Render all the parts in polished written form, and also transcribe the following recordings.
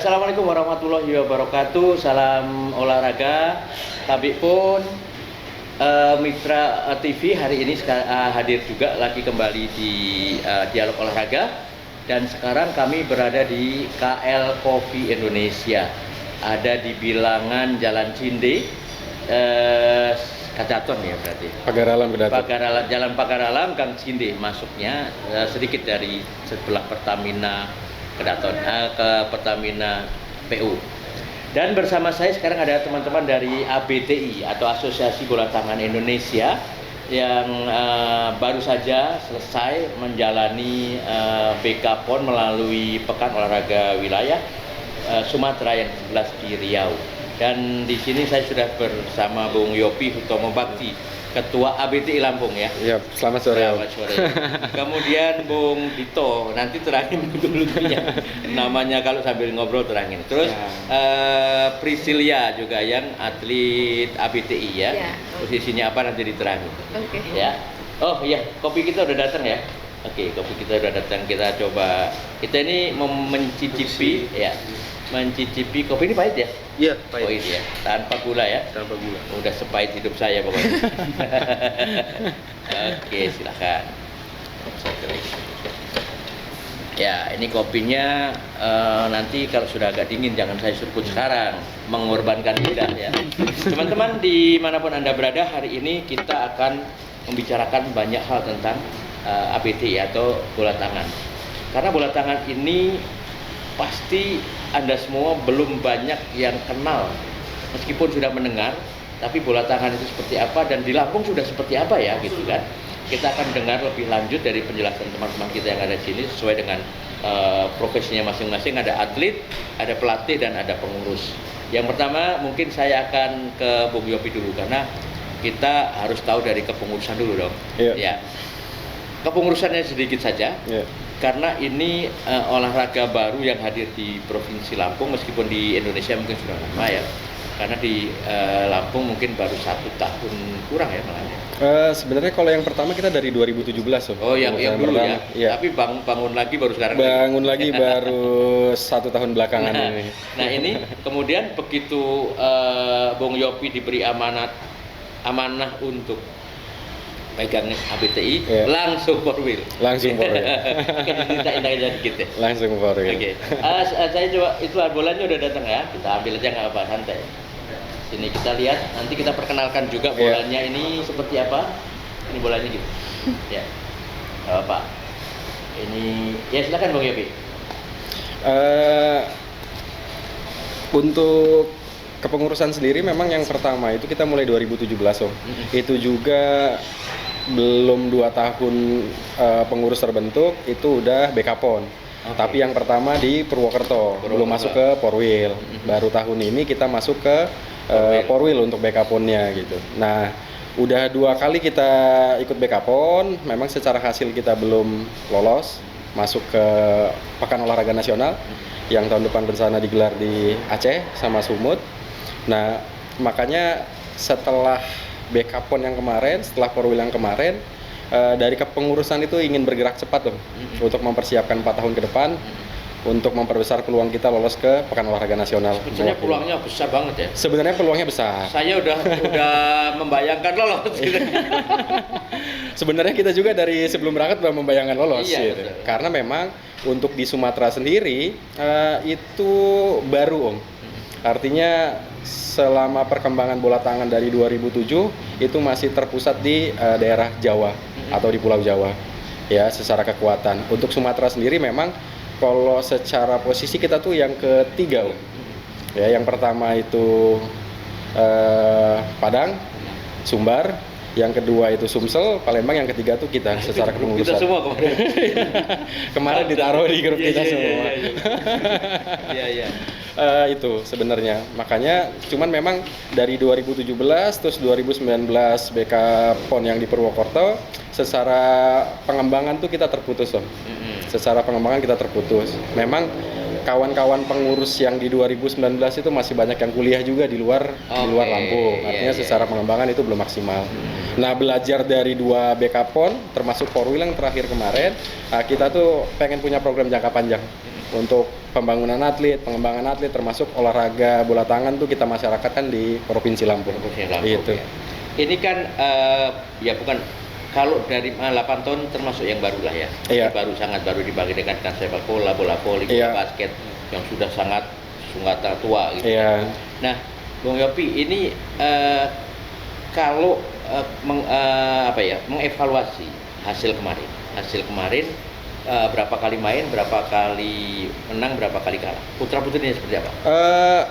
Assalamualaikum warahmatullahi wabarakatuh. Salam olahraga. Kami pun Mitra TV hari ini hadir juga lagi kembali di Dialog Olahraga. Dan sekarang kami berada di KL Coffee Indonesia. Ada di bilangan Jalan Cinde, Kedaton ya berarti. Pagaralam Kedaton. Jalan Pagaralam Gang Cinde, masuknya sedikit dari sebelah Pertamina Kedaton ke Pertamina PU. Dan bersama saya sekarang ada teman-teman dari ABTI atau Asosiasi Bola Tangan Indonesia yang baru saja selesai menjalani BK PON melalui Pekan Olahraga Wilayah Sumatera yang 11 di Riau. Dan di sini saya sudah bersama Bung Yopi Hutomo Bakti, Ketua ABTI Lampung ya. Iya, selamat sore. Selamat sore. Kemudian Bung Dito, nanti terangin dulu namanya kalau sambil ngobrol terangin. Terus ya. Priscilia juga yang atlet ABTI ya. Ya. Posisinya apa nanti diterangin. Oke. Ya. Oh iya, kopi kita udah datang ya. Oke, kopi kita udah datang. Kita coba. Kita ini mencicipi ya. Mencicipi kopi ini pahit ya? Iya, pahit. Pahit ya, tanpa gula ya? Tanpa gula. Udah sepahit hidup saya pokoknya. Oke, silakan. Ya, ini kopinya nanti kalau sudah agak dingin jangan saya seruput sekarang, mengorbankan lidah ya. Teman-teman dimanapun Anda berada, hari ini kita akan membicarakan banyak hal tentang ABT atau bola tangan. Karena bola tangan ini pasti Anda semua belum banyak yang kenal, meskipun sudah mendengar, tapi bola tangan itu seperti apa dan di Lampung sudah seperti apa ya gitu kan. Kita akan dengar lebih lanjut dari penjelasan teman-teman kita yang ada di sini sesuai dengan profesinya masing-masing. Ada atlet, ada pelatih dan ada pengurus. Yang pertama mungkin saya akan ke Bung Yopi dulu karena kita harus tahu dari kepengurusan dulu dong. Ya. Kepengurusannya sedikit saja. Karena ini olahraga baru yang hadir di Provinsi Lampung, meskipun di Indonesia mungkin sudah lama ya. Karena di Lampung mungkin baru 1 tahun kurang ya malah. Sebenarnya kalau yang pertama kita dari 2017 Oh yang dulu ya. Tapi bangun lagi baru sekarang. Bangun lagi baru 1 tahun belakangan ini. Nah ini kemudian begitu Bung Yopi diberi amanah untuk pegang ABTI, langsung for wheel. Langsung for wheel. Kita dikit ya. Langsung for wheel. Oke. Saya coba itu bolanya udah datang ya. Kita ambil aja nggak apa, santai. Sini kita lihat, nanti kita perkenalkan juga bolanya ini seperti apa. Ini bolanya gitu. Ya. Pak. Ini ya silakan Bung Yopi. Untuk kepengurusan sendiri memang yang pertama itu kita mulai 2017 Itu juga belum 2 tahun pengurus terbentuk itu udah BK PON. Tapi yang pertama di Purwokerto, belum masuk ke Porwil. Baru tahun ini kita masuk ke Porwil untuk BK PON-nya gitu. Nah, udah 2 kali kita ikut BK PON, memang secara hasil kita belum lolos masuk ke Pekan Olahraga Nasional yang tahun depan berencana digelar di Aceh sama Sumut. Nah, makanya setelah BK PON yang kemarin, setelah Porwil yang kemarin, dari kepengurusan itu ingin bergerak cepat untuk mempersiapkan 4 tahun ke depan, untuk memperbesar peluang kita lolos ke Pekan Olahraga Nasional. Sebenarnya peluangnya besar banget ya? Sebenarnya peluangnya besar. Saya udah membayangkan lolos. Sebenarnya kita juga dari sebelum berangkat udah membayangkan lolos. Iya, gitu. Karena memang untuk di Sumatera sendiri itu baru Artinya selama perkembangan bola tangan dari 2007 itu masih terpusat di daerah Jawa atau di Pulau Jawa ya secara kekuatan. Untuk Sumatera sendiri memang kalau secara posisi kita tuh yang ketiga ya, yang pertama itu Padang, Sumbar, yang kedua itu Sumsel, Palembang, yang ketiga tuh kita secara kepengurusan. Kita semua kemarin. Kemarin ditaruh di grup kita semua. Iya. Itu sebenarnya. Makanya cuman memang dari 2017 terus 2019 BK PON yang di Purwokerto secara pengembangan tuh kita terputus Secara pengembangan kita terputus. Memang kawan-kawan pengurus yang di 2019 itu masih banyak yang kuliah juga di luar Lampung. Artinya secara pengembangan itu belum maksimal. Nah, belajar dari 2 BK PON termasuk Porwil yang terakhir kemarin, kita tuh pengen punya program jangka panjang. Untuk pembangunan atlet, pengembangan atlet termasuk olahraga bola tangan tuh kita masyarakatkan di Provinsi Lampung. Provinsi Lampung, Gitu. ya. Ini kan ya bukan, kalau dari 8 tahun termasuk yang baru lah ya. Iya. Baru, sangat baru dibandingkan dengan sepak bola, bola voli, bola Iya. basket yang sudah sangat tua gitu. Iya. Nah, Bung Yopi, ini kalau mengevaluasi hasil kemarin, berapa kali main, berapa kali menang, berapa kali kalah, putra putrinya seperti apa?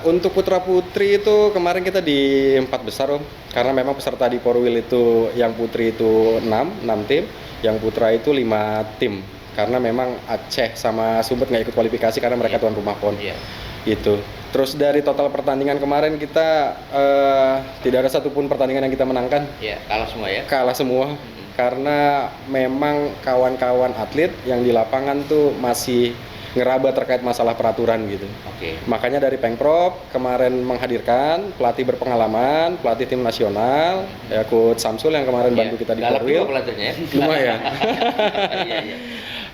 Untuk putra putri itu kemarin kita di 4 besar Om, karena memang peserta di Porwil itu yang putri itu 6 tim, yang putra itu 5 tim, karena memang Aceh sama Sumber nggak ikut kualifikasi karena mereka tuan rumah PON. Iya. Gitu. Terus dari total pertandingan kemarin kita tidak ada satupun pertandingan yang kita menangkan, Iya, kalah semua ya. kalah semua. Karena memang kawan-kawan atlet yang di lapangan tuh masih ngeraba terkait masalah peraturan gitu. Oke. Makanya dari Pengprov kemarin menghadirkan pelatih berpengalaman, pelatih tim nasional, ya Coach Samsul yang kemarin bantu kita di Galak Porwil. juga pelatihnya ya. Lumayan. Iya, iya.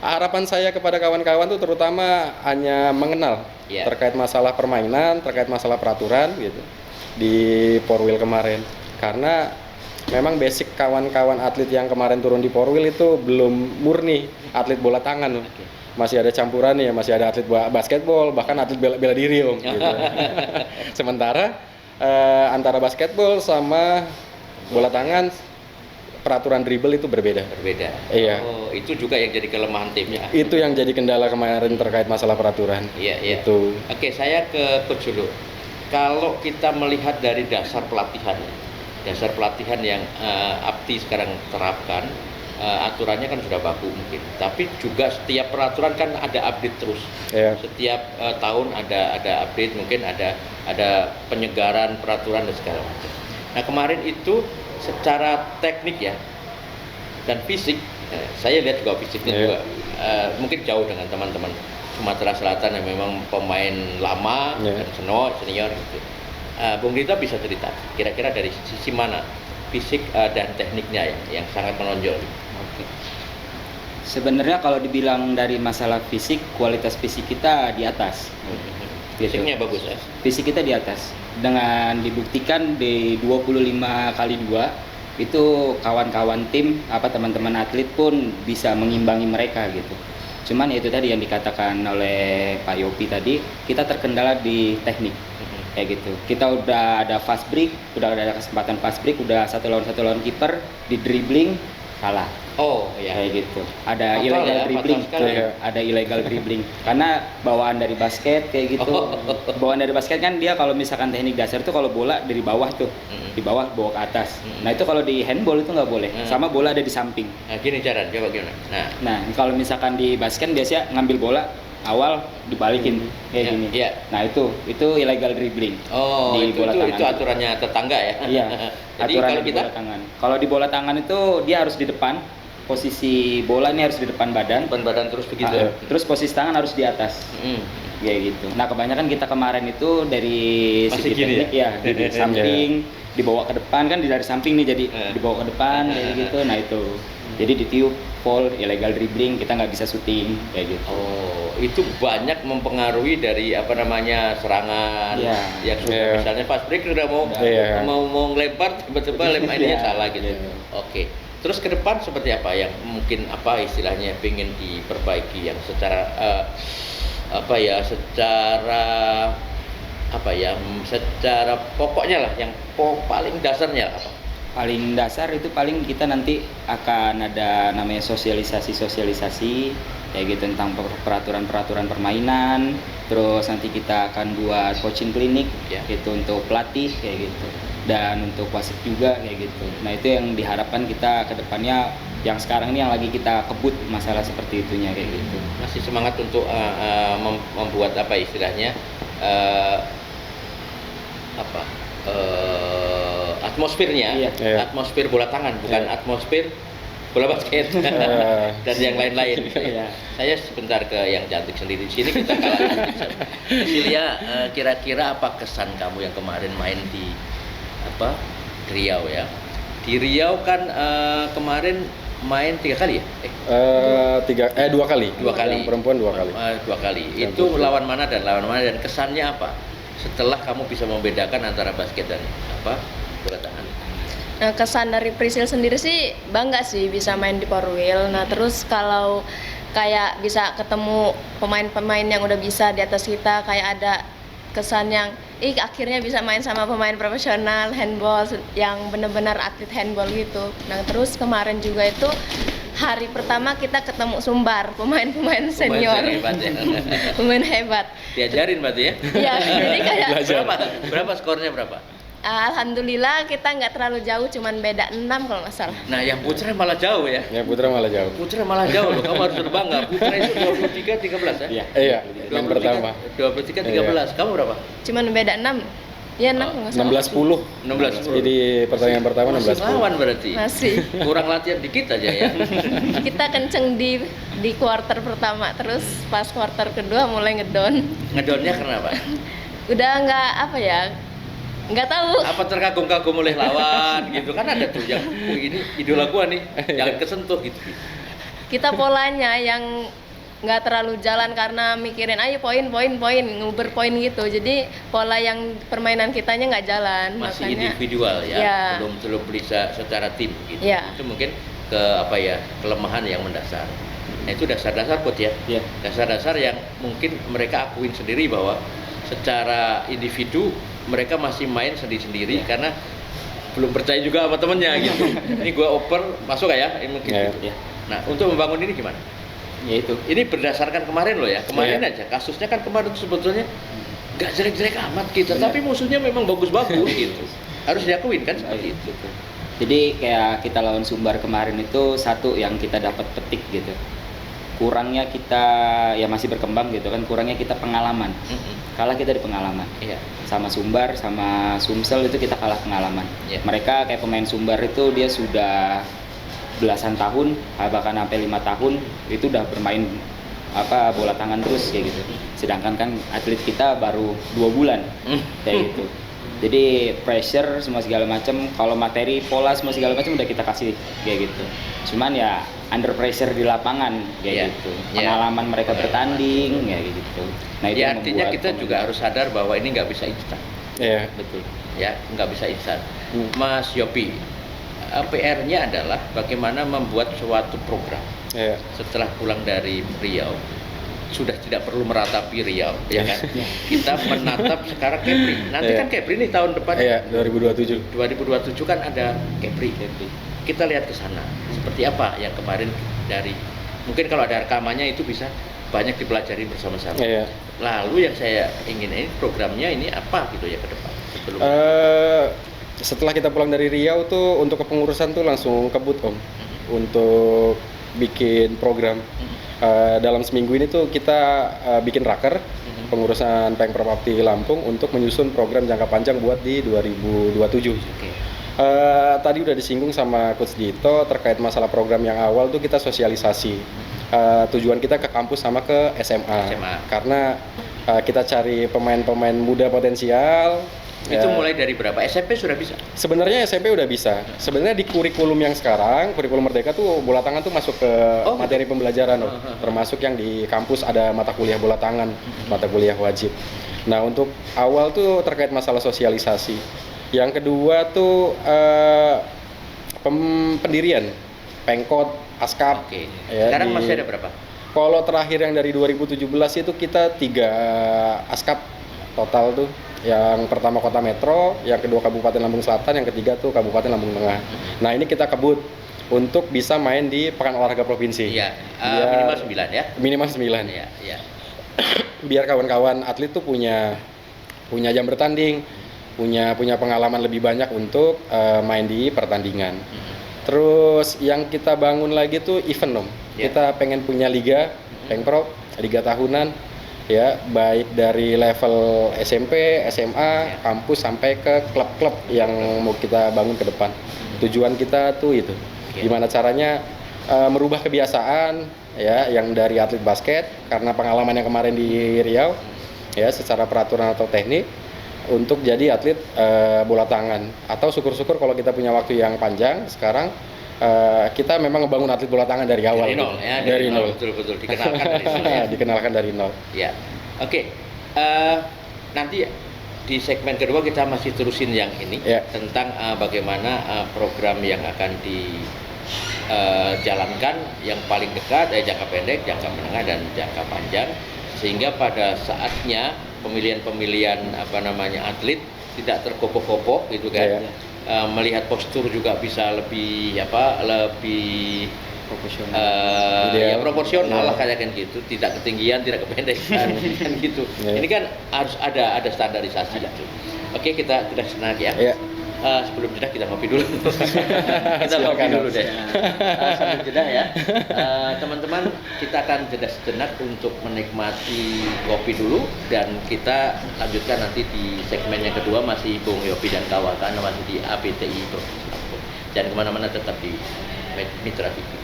Harapan saya kepada kawan-kawan tuh terutama hanya mengenal Iya. terkait masalah permainan, terkait masalah peraturan gitu di Porwil kemarin. Karena memang basic kawan-kawan atlet yang kemarin turun di Porwil itu belum murni atlet bola tangan. Oke. Masih ada campuran ya, masih ada atlet basketball, bahkan atlet bela diri Om. Gitu. Sementara antara basketball sama bola tangan peraturan dribble itu berbeda. Berbeda. Iya. Oh, itu juga yang jadi kelemahan tim ya. Itu yang jadi kendala kemarin terkait masalah peraturan. Iya, iya. Itu. Oke, saya ke Coach dulu. Kalau kita melihat dari dasar pelatihan yang Abdi sekarang terapkan, aturannya kan sudah baku mungkin. Tapi juga setiap peraturan kan ada update terus. Iya. Setiap tahun ada update, mungkin ada penyegaran peraturan dan segala macam. Nah, kemarin itu secara teknik ya dan fisik, saya lihat juga fisiknya Iya. juga mungkin jauh dengan teman-teman Sumatera Selatan yang memang pemain lama Iya. dan senior gitu. Bung Rita bisa cerita kira-kira dari sisi mana fisik dan tekniknya yang sangat menonjol. Oke. Sebenarnya kalau dibilang dari masalah fisik, kualitas fisik kita di atas. Fisiknya bagus ya. Fisik kita di atas. Dengan dibuktikan di 25x2 itu kawan-kawan tim, teman-teman atlet pun bisa mengimbangi mereka gitu. Cuman ya itu tadi yang dikatakan oleh Pak Yopi tadi, kita terkendala di teknik. Kayak gitu. Kita udah ada fast break, udah ada kesempatan fast break, udah satu lawan kiper, di dribbling kalah. Oh ya. Kayak gitu. Ada Fatal illegal ya, dribbling, fatal sekali. tuh, ada illegal dribbling. Karena bawaan dari basket kayak gitu. Bawaan dari basket kan dia kalau misalkan teknik dasar itu kalau bola dari bawah tuh, di bawah bawa ke atas. Nah itu kalau di handball itu nggak boleh. Sama bola ada di samping. Nah, gini cara coba gimana? Nah kalau misalkan di basket biasanya ngambil bola awal dibalikin kayak gini. Iya. Nah itu illegal dribbling. Oh, di bola tangan. itu aturannya tetangga ya. Iya. Jadi Aturan kalau di kita bola tangan. Kalau di bola tangan itu dia harus di depan. Posisi bola ini harus di depan badan. badan terus begitu. Terus posisi tangan harus di atas. Kayak gitu. Nah, kebanyakan kita kemarin itu dari Masih segi gini teknik ya, dari samping dibawa ke depan kan dari samping nih jadi dibawa ke depan kayak gitu. Nah, itu. Jadi ditiup foul, illegal dribbling, kita nggak bisa syuting kayak gitu. Oh, itu banyak mempengaruhi dari serangan. Iya. Yang sudah misalnya pas break udah mau ngelempar tiba-tiba lemparnya salah gitu. Iya. Oke. Terus ke depan seperti apa yang mungkin istilahnya pengen diperbaiki yang secara secara pokoknya lah yang paling dasarnya apa? Paling dasar itu paling kita nanti akan ada namanya sosialisasi kayak gitu tentang peraturan permainan. Terus nanti kita akan buat coaching klinik gitu untuk pelatih kayak gitu, dan untuk wasit juga kayak gitu. Nah itu yang diharapkan kita ke depannya, yang sekarang ini yang lagi kita kebut masalah seperti itunya kayak gitu. Masih semangat untuk membuat istilahnya atmosfernya, atmosfer bola tangan, bukan atmosfer bola basket dan yang lain-lain. Saya sebentar ke yang cantik sendiri di sini, kita kalah. Cecilia, kira-kira apa kesan kamu yang kemarin main di Riau ya? Di Riau kan kemarin main 3 kali ya? Dua kali. Dua kali. Yang perempuan 2 kali. 2 kali. Yang Itu putri. lawan mana dan kesannya apa? Setelah kamu bisa membedakan antara basket dan bola tangan. Nah, kesan dari Priscil sendiri sih bangga sih bisa main di Porwil. Nah, terus kalau kayak bisa ketemu pemain-pemain yang udah bisa di atas kita, kayak ada kesan yang akhirnya bisa main sama pemain profesional handball yang benar-benar atlet handball gitu. Nah, terus kemarin juga itu hari pertama kita ketemu Sumbar, pemain-pemain senior. Hebat ya. Pemain hebat. Diajarin berarti ya? Ya, jadi kayak Berapa skornya berapa? alhamdulillah kita nggak terlalu jauh, cuman beda 6 kalau nggak salah. Nah, yang putra malah jauh ya. Ya putra malah jauh. Putra malah jauh loh. Kamu harus berbangga. Putra itu 23-13 ya? Iya, main pertama. 23-13. Kamu berapa? Cuman beda 6. Ya 6 kalau nggak salah. 16-10. 16. Jadi pertandingan pertama Masih 16-10. lawan berarti. Masih. Kurang latihan dikit aja ya. Kita kenceng di kuarter pertama, terus pas kuarter kedua mulai ngedon. Ngedonnya karena apa? Udah nggak tahu. Apa terkagum-kagum oleh lawan gitu kan, ada tuh yang ini idola gua nih, jangan kesentuh gitu. Kita polanya yang nggak terlalu jalan karena mikirin ayo poin nguber poin gitu, jadi pola yang permainan kitanya nggak jalan. Masih makanya individual ya, ya. belum bisa secara tim gitu. Ya. Itu mungkin kelemahan yang mendasar. Nah, itu dasar-dasar Coach ya. Iya. Dasar-dasar yang mungkin mereka akuin sendiri bahwa secara individu mereka masih main sendiri-sendiri karena belum percaya juga sama temennya gitu. Ini gua oper masuk gak ya? Mungkin Ya. gitu. Nah, untuk membangun ini gimana? Ya itu. Ini berdasarkan kemarin loh ya. Kemarin Iya. aja kasusnya kan kemarin tuh sebetulnya nggak jelek-jelek amat kita, tapi musuhnya memang bagus-bagus gitu. Harus diakuin kan seperti itu. Jadi kayak kita lawan Sumbar kemarin itu satu yang kita dapat petik gitu. Kurangnya kita ya masih berkembang gitu kan, kurangnya kita pengalaman. Kalah kita di pengalaman. Iya. Sama Sumbar, sama Sumsel itu kita kalah pengalaman. Iya. Mereka kayak pemain Sumbar itu dia sudah belasan tahun, bahkan sampai 5 tahun itu udah bermain bola tangan terus kayak gitu. Sedangkan kan atlet kita baru 2 bulan kayak gitu. Jadi pressure semua segala macam, kalau materi pola semua segala macam udah kita kasih kayak gitu. Cuman ya under pressure di lapangan kayak Iya. gitu. Iya. Pengalaman mereka bertanding kayak gitu. Nah itu Ya yang artinya membuat kita juga harus sadar bahwa ini nggak bisa instan. Iya. betul. Ya, nggak bisa instan. Hmm. Mas Yopi, PR-nya adalah bagaimana membuat suatu program Iya. setelah pulang dari Riau. Sudah tidak perlu meratapi Riau, ya kan? Kita menatap sekarang Kepri. Nanti Iya. kan Kepri nih tahun depan. Iya, 2027. 2027 kan ada Kepri. Kita lihat ke sana. Seperti apa yang kemarin dari, mungkin kalau ada rekamannya itu bisa banyak dipelajari bersama-sama. Iya. Lalu yang saya ingin ini programnya ini apa gitu ya ke depan sebelum Setelah kita pulang dari Riau tuh untuk kepengurusan tuh langsung kebut Om untuk bikin program. Dalam seminggu ini tuh kita bikin raker pengurusan Pemprov Apti Lampung untuk menyusun program jangka panjang buat di 2027. Oke. Tadi udah disinggung sama Coach Dito terkait masalah program yang awal tuh kita sosialisasi. Tujuan kita ke kampus sama ke SMA. Karena kita cari pemain-pemain muda potensial. Itu mulai dari berapa? SMP sudah bisa? Sebenarnya SMP udah bisa. Sebenarnya di kurikulum yang sekarang, kurikulum Merdeka tuh bola tangan tuh masuk ke materi pembelajaran loh. Termasuk yang di kampus ada mata kuliah bola tangan, mata kuliah wajib. Nah, untuk awal tuh terkait masalah sosialisasi. Yang kedua tuh pendirian Pengkot, Askap. Oke. Ya, Sekarang masih ada berapa? Kalau terakhir yang dari 2017 itu kita 3 Askap total tuh. Yang pertama Kota Metro, yang kedua Kabupaten Lampung Selatan, yang ketiga tuh Kabupaten Lampung Tengah. Nah, ini kita kebut untuk bisa main di Pekan Olahraga Provinsi. Iya, Biar- minimal 9 ya. Minimal 9. Iya, iya. Biar kawan-kawan atlet tuh punya jam bertanding, punya pengalaman lebih banyak untuk main di pertandingan. Terus yang kita bangun lagi tuh event Om. Ya. Kita pengen punya liga Pemprov, liga tahunan. Ya, baik dari level SMP, SMA, kampus sampai ke klub-klub yang mau kita bangun ke depan. Tujuan kita tuh itu. Gimana caranya merubah kebiasaan ya yang dari atlet basket karena pengalaman yang kemarin di Riau ya secara peraturan atau teknik untuk jadi atlet bola tangan atau syukur-syukur kalau kita punya waktu yang panjang sekarang kita memang ngebangun atlet bola tangan dari awal. Dari nol gitu. ya, Dari nol. betul dikenalkan dari nol ya. Dikenalkan dari nol. Ya, oke. Nanti di segmen kedua kita masih terusin yang ini Ya. tentang bagaimana program yang akan dijalankan yang paling dekat, jangka pendek, jangka menengah, dan jangka panjang, sehingga pada saatnya pemilihan atlet tidak terkopoh-kopoh gitu kan. Ya. Melihat postur juga bisa lebih Profesional. ya Ideal. proporsional lah Ya. kayak kan gitu, tidak ketinggian tidak kependekan kan gitu. Ya. Ini kan harus ada standarisasi lah. Oke, kita sudah senang ya. Ya. Sebelum jeda kita ngopi dulu. Kita ngopi Silakan, dulu Mas. deh. Sambil jeda ya. Teman-teman, kita akan jeda sejenak untuk menikmati kopi dulu, dan kita lanjutkan nanti di segmen yang kedua, masih Bung Yopi dan kawan masih di ABTI Provinsi Lampung. Jangan kemana-mana, tetap di Mitra TV.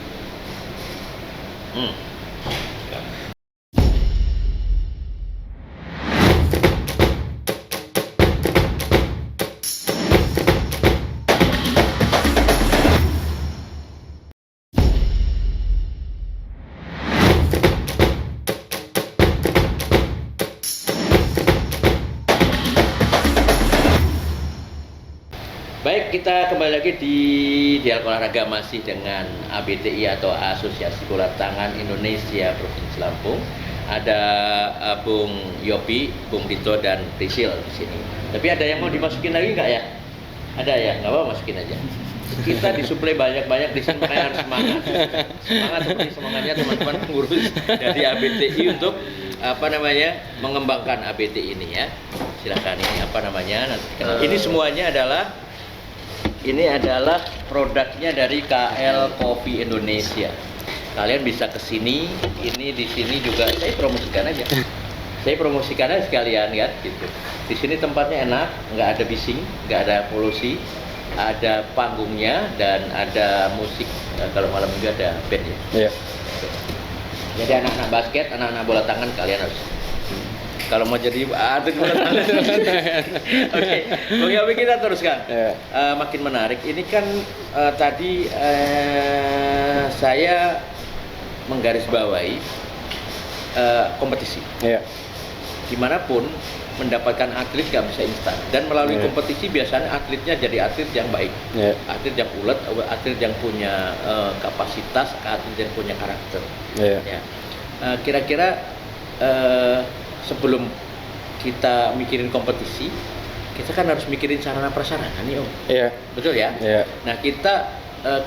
Baik, kita kembali lagi di Dialog Olahraga masih dengan ABTI atau Asosiasi Bola Tangan Indonesia Provinsi Lampung. Ada Bung Yopi, Bung Dito, dan Prisil di sini. Tapi ada yang mau dimasukin lagi nggak ya? Ada ya, nggak apa-apa, masukin aja. Kita disuplai banyak-banyak di sini, makanya harus semangat. Semangat seperti semangatnya teman-teman pengurus dari ABTI untuk mengembangkan ABTI ini ya. Silakan, ini nanti dikenal. Ini adalah produknya dari KL Coffee Indonesia. Kalian bisa ke sini, ini di sini juga saya promosikan aja. Saya promosikan aja sekalian kan gitu. Di sini tempatnya enak, nggak ada bising, nggak ada polusi, ada panggungnya dan ada musik. Kalau malam juga ada band ya. Iya. Jadi anak-anak basket, anak-anak bola tangan kalian harus. Kalau mau jadi atlet bola tangan. Oke, Bung Yopi, kita teruskan. Ya. Makin menarik. Ini kan tadi saya menggarisbawahi kompetisi. Iya. Dimanapun mendapatkan atlet gak bisa instan, dan melalui Iya. kompetisi biasanya atletnya jadi atlet yang baik, Iya. atlet yang ulet, atlet yang punya kapasitas, atlet yang punya karakter. Iya. Ya. Kira-kira sebelum kita mikirin kompetisi, kita kan harus mikirin sarana prasarana nih, Om. Iya. Betul ya? Iya. Nah, kita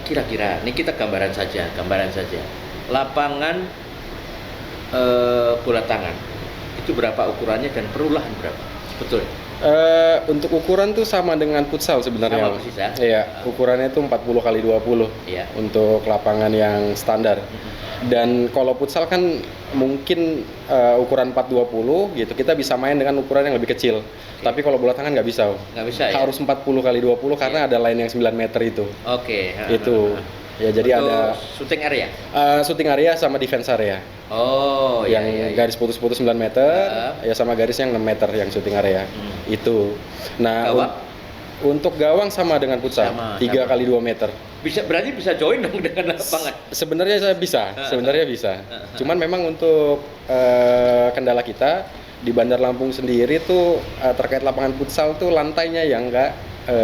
kira-kira, ini kita gambaran saja. Lapangan bola tangan itu berapa ukurannya dan perlu lahan berapa? Betul. Untuk ukuran tuh sama dengan futsal sebenarnya. Sama persis ya? Iya, ukurannya tuh 40 kali 20 Iya. untuk lapangan yang standar. Dan kalau futsal kan mungkin ukuran 420 gitu, kita bisa main dengan ukuran yang lebih kecil. Tapi kalau bola tangan nggak bisa. Nggak bisa ya? Harus 40 kali 20 karena ada line yang 9 meter itu. Oke. Itu. Ya jadi Untuk ada shooting area. shooting area sama defense area. Oh, yang iya. garis putus-putus 9 meter, ya sama garis yang 6 meter yang shooting area. Itu. Nah, Gawang? untuk gawang sama dengan futsal, Sama, 3 sama. kali 2 meter. Berarti bisa join dong dengan lapangan. Sebenarnya saya bisa, sebenarnya bisa. Cuman memang untuk kendala kita di Bandar Lampung sendiri tuh terkait lapangan futsal tuh lantainya yang enggak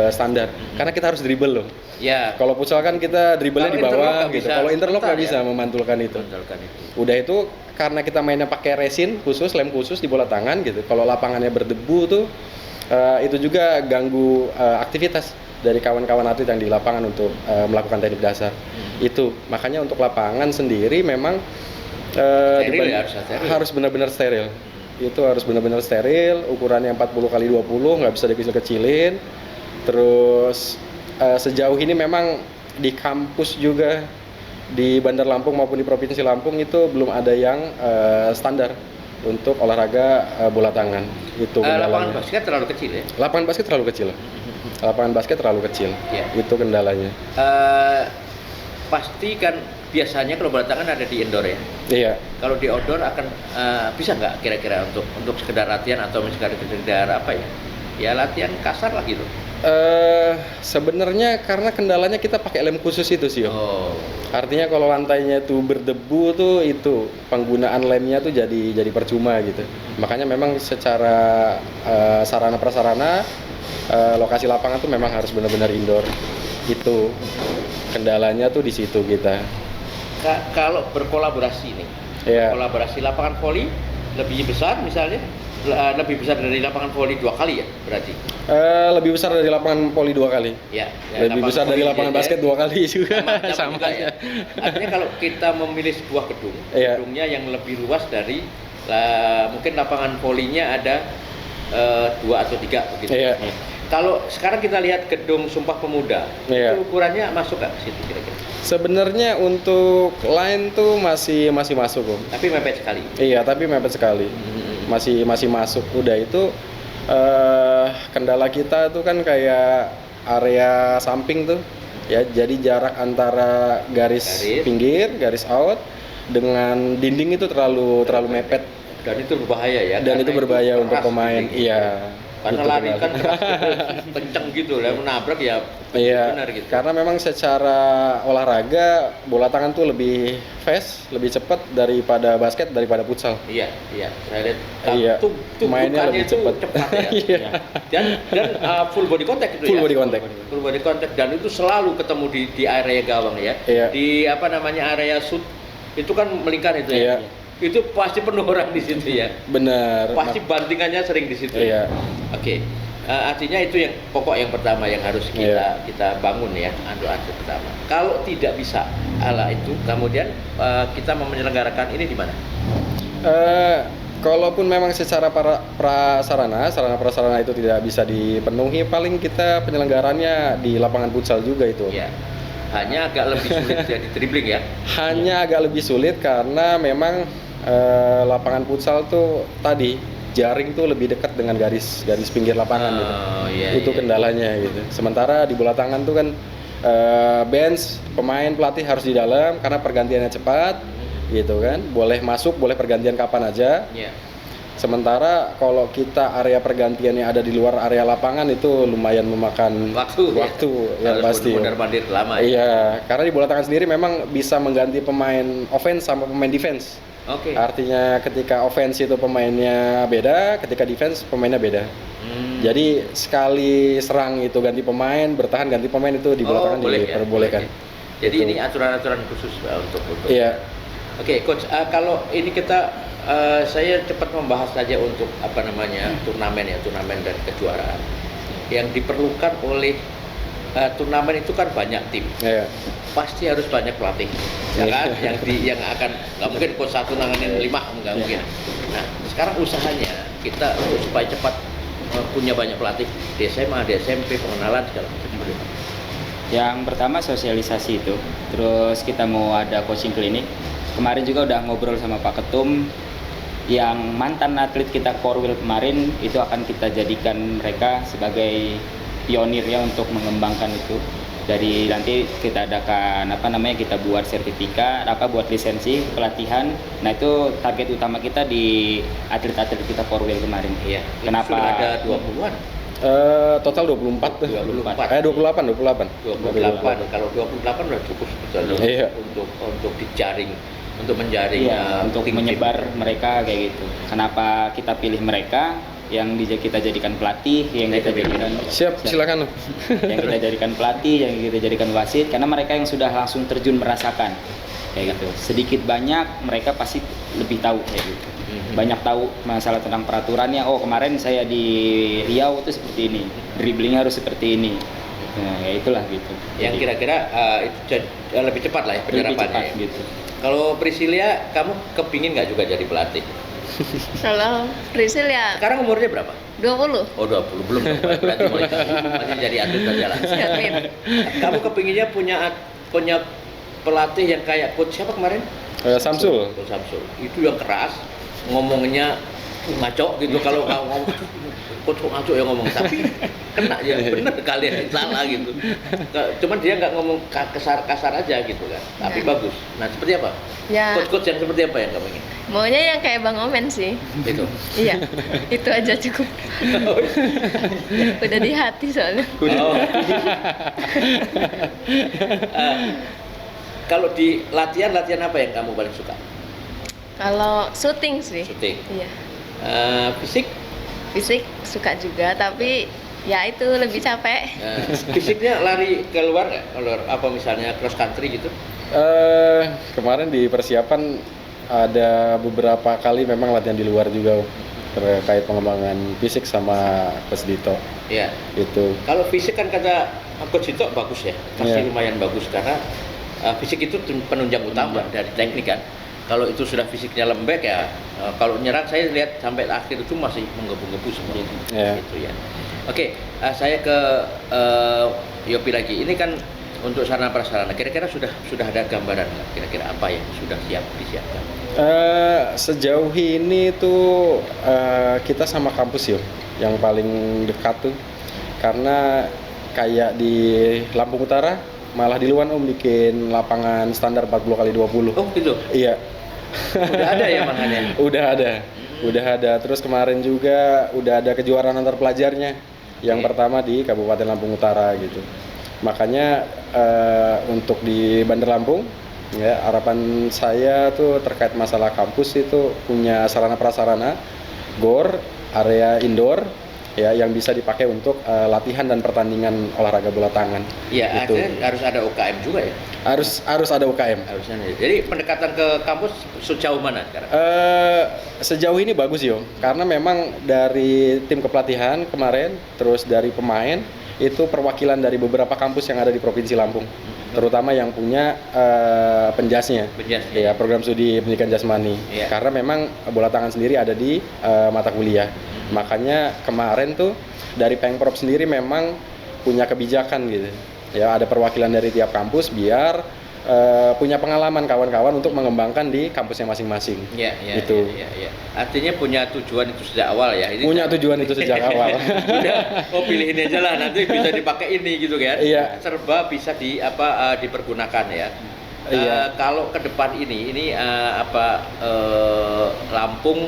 standar. Karena kita harus dribble loh. Ya. Kalau futsal kan kita dribblenya di Kalau interlock bawah nggak gitu. bisa Kalau interlock nggak sebentar bisa ya? memantulkan itu. Betul itu. Udah itu karena kita mainnya pakai resin khusus, lem khusus di bola tangan gitu. Kalau lapangannya berdebu tuh itu juga ganggu aktivitas dari kawan-kawan atlet yang di lapangan untuk melakukan teknik dasar. Itu makanya untuk lapangan sendiri memang Steril ya, harus benar-benar steril. Itu harus benar-benar steril, ukurannya 40 kali 20, nggak bisa dikecil-kecilin. Terus sejauh ini memang di kampus juga di Bandar Lampung maupun di Provinsi Lampung itu belum ada yang standar untuk olahraga bola tangan. Itu Lapangan kendalanya. basket terlalu kecil ya? Lapangan basket terlalu kecil. Lapangan basket terlalu kecil. Iya. Itu kendalanya. Pasti kan biasanya kalau bola tangan ada di indoor ya. Iya. Kalau di outdoor akan bisa nggak kira-kira untuk sekedar latihan atau sekedar apa ya? Ya latihan kasar lah gitu. Sebenarnya karena kendalanya kita pakai lem khusus itu sih, Om. Oh. Artinya kalau lantainya tuh berdebu tuh itu penggunaan lemnya tuh jadi percuma gitu. Makanya memang secara sarana prasarana lokasi lapangan tuh memang harus benar-benar indoor. Itu kendalanya tuh di situ kita. Kalau berkolaborasi nih, Iya. kolaborasi lapangan voli lebih besar misalnya, lebih besar dari lapangan voli 2 kali ya berarti. Lebih besar dari lapangan poli 2 kali. Ya, Lebih lapangan besar dari voli lapangan dia- basket 2 kali juga. sama juga ya. Artinya kalau kita memilih sebuah gedung, Iya. gedungnya yang lebih luas dari mungkin lapangan volinya ada 2 atau 3 begitu. Iya. Kalau sekarang kita lihat gedung Sumpah Pemuda, Iya. itu ukurannya masuk nggak ke situ kira-kira? Sebenarnya untuk line tuh masih masuk, Om. Tapi mepet sekali. Iya, tapi mepet sekali. Masih masuk. Udah itu kendala kita tuh kan kayak area samping tuh. Ya, jadi jarak antara garis pinggir, garis out dengan dinding itu terlalu mepet Dan itu berbahaya ya. dan karena itu berbahaya keras untuk pemain. dinding. Iya. Karena Itu lari benar. kan keras gitu, kenceng gitu lah, menabrak ya Iya, benar gitu. karena memang secara olahraga bola tangan tuh lebih fast, lebih cepat daripada basket, daripada futsal. Iya, saya lihat Iya, tuh mainnya bukannya lebih itu cepat. cepat ya. Iya. Dan full body contact itu Full ya. body contact. Full body contact dan itu selalu ketemu di area gawang ya. Iya. Di apa namanya area shoot itu kan melingkar itu ya. Iya. Itu pasti penuh orang di situ ya. Benar. Pasti bantingannya sering di situ. Iya. Oke. Artinya itu yang pokok yang pertama yang harus Iya. kita bangun ya, atlet pertama. Kalau tidak bisa ala itu, kemudian kita mau menyelenggarakan ini di mana? Kalaupun memang secara sarana prasarana itu tidak bisa dipenuhi, paling kita penyelenggarannya di lapangan futsal juga itu. Ya, hanya agak lebih sulit jadi dribbling ya. Hanya agak lebih sulit karena memang lapangan futsal tuh tadi jaring tuh lebih dekat dengan garis pinggir lapangan gitu. Oh, iya, Itu iya. kendalanya gitu. Sementara di bola tangan tuh kan bench pemain pelatih harus di dalam karena pergantiannya cepat gitu kan. Boleh masuk, boleh pergantian kapan aja. Iya. Sementara kalau kita area pergantiannya ada di luar area lapangan itu lumayan memakan Waktu yang harus pasti. benar-benar lama ya. Iya, karena di bola tangan sendiri memang bisa mengganti pemain offense sama pemain defense. Oke. Artinya ketika offense itu pemainnya beda, ketika defense pemainnya beda. Jadi sekali serang itu ganti pemain, bertahan ganti pemain itu di bola tangan boleh ya? diperbolehkan. Jadi Itu. ini aturan-aturan khusus untuk. Iya. Oke, coach, kalau ini kita saya cepat membahas saja untuk apa namanya turnamen dan kejuaraan. Yang diperlukan oleh turnamen itu kan banyak tim. Iya. Pasti harus banyak pelatih, ya kan? yang akan nggak mungkin coach satu nanganin 5 nggak mungkin. Nah, sekarang usahanya kita untuk supaya cepat punya banyak pelatih di SMA, di SMP, pengenalan segala macam. Yang pertama sosialisasi itu, terus kita mau ada coaching klinik. Kemarin juga udah ngobrol sama Pak Ketum, yang mantan atlet kita Korwil kemarin itu akan kita jadikan mereka sebagai pionir ya untuk mengembangkan itu. Dari nanti kita adakan kita buat sertifikat, buat lisensi pelatihan. Nah itu target utama kita di atlet-atlet kita Korwil kemarin. Iya. Kenapa? Sudah ada 20-an. Total 24 tuh. 24. 28. 28. Kalau 28 udah cukup sebetulnya Iya. untuk dijaring, untuk menjaring untuk tim-tim. menyebar mereka kayak gitu. Kenapa kita pilih mereka yang kita jadikan pelatih, yang kita jadikan Silakan loh. yang kita jadikan pelatih, yang kita jadikan wasit, karena mereka yang sudah langsung terjun merasakan kayak gitu. Sedikit banyak mereka pasti lebih tahu kayak gitu. Banyak tahu masalah tentang peraturannya. Oh kemarin saya di Riau itu seperti ini, dribblingnya harus seperti ini. Nah ya itulah gitu. Yang kira-kira itu lebih cepat lah ya lebih penyerapannya. cepat Ya. gitu. Kalau Priscilia, kamu kepingin nggak juga jadi pelatih? Kalau Prisil ya Sekarang umurnya berapa? 20. Oh 20, belum dong, berarti masih jadi atlet aja lah. Amin. Kamu kepinginnya punya pelatih yang kayak coach siapa kemarin? Samsul. Coach Samsul. Itu yang keras, ngomongnya ngaco gitu kalau ngomong coach kok ngaco ya ngomong, tapi kena ya bener kalian salah gitu. Cuman dia nggak ngomong kasar aja gitu kan, tapi bagus. Nah seperti apa? Ya, Coach yang seperti apa yang kamu ingin? maunya yang kayak Bang Omen sih. Itu. Iya, itu aja cukup. Udah di hati soalnya. Oh. Kalau di latihan apa yang kamu paling suka? Kalau syuting sih. Shooting. Iya. Fisik? Fisik suka juga, tapi ya itu lebih capek. Fisiknya lari keluar nggak? Keluar apa misalnya cross country gitu? Kemarin di persiapan ada beberapa kali memang latihan di luar juga terkait pengembangan fisik sama Coach Dito. Iya. Itu. Kalau fisik kan kata Coach Dito bagus ya, masih Iya. lumayan bagus karena fisik itu penunjang utama dari teknik kan. Kalau itu sudah fisiknya lembek ya, kalau nyerang saya lihat sampai akhir itu masih menggebu-gebu seperti itu. Iya. Gitu ya. Oke, saya ke Yopi lagi. Ini kan untuk sarana prasarana. Kira-kira sudah ada gambaran nggak? Kira-kira apa yang sudah disiapkan? Sejauh ini tuh kita sama kampus yo yang paling dekat tuh, karena kayak di Lampung Utara malah di luar bikin lapangan standar 40x20. Oh gitu. Iya. Udah ada ya makanya. Udah ada. Terus kemarin juga udah ada kejuaraan antar pelajarnya yang Oke. pertama di Kabupaten Lampung Utara gitu. Makanya untuk di Bandar Lampung ya, harapan saya tuh terkait masalah kampus itu punya sarana prasarana, GOR, area indoor ya yang bisa dipakai untuk latihan dan pertandingan olahraga bola tangan. Iya, Gitu. artinya harus ada UKM juga ya. Harus ada UKM. Harusnya. Jadi pendekatan ke kampus sejauh mana sekarang? Sejauh ini bagus yo, karena memang dari tim kepelatihan kemarin, terus dari pemain itu perwakilan dari beberapa kampus yang ada di Provinsi Lampung, terutama yang punya penjasnya, Penjas, ya program studi pendidikan jasmani. Iya. Karena memang bola tangan sendiri ada di mata kuliah, makanya kemarin tuh dari Pengprov sendiri memang punya kebijakan gitu, ya ada perwakilan dari tiap kampus biar punya pengalaman kawan-kawan untuk mengembangkan di kampusnya masing-masing. Iya, iya, Gitu. iya. Artinya punya tujuan itu sejak awal ya. Ini Punya tujuan itu sejak awal. Udah, pilih ini aja lah, nanti bisa dipakai ini gitu kan. Iya. Serba bisa dipergunakan ya. Iya. Kalau ke depan ini Lampung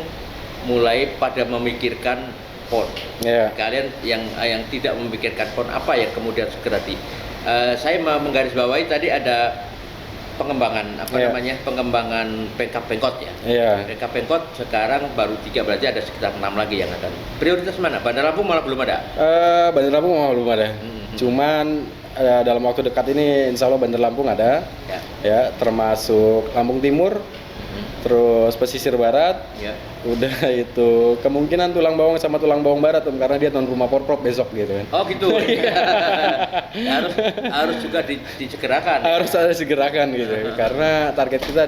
mulai pada memikirkan PON. Iya. Kalian yang tidak memikirkan PON apa yang kemudian segera saya menggarisbawahi tadi ada pengembangan Iya. pengembangan Pengkot ya. Iya. Pengkot sekarang baru 3, berarti ada sekitar 6 lagi yang ada. Prioritas mana? Bandar Lampung malah belum ada. Bandar Lampung belum ada. Hmm. Cuman dalam waktu dekat ini insya Allah Bandar Lampung ada, Ya. ya termasuk Lampung Timur, terus pesisir barat, Ya. udah itu kemungkinan Tulang Bawang sama Tulang Bawang Barat karena dia tuan rumah Porprov besok gitu kan. Oh gitu. harus juga disegerakan. Harus ada segerakan gitu, karena target kita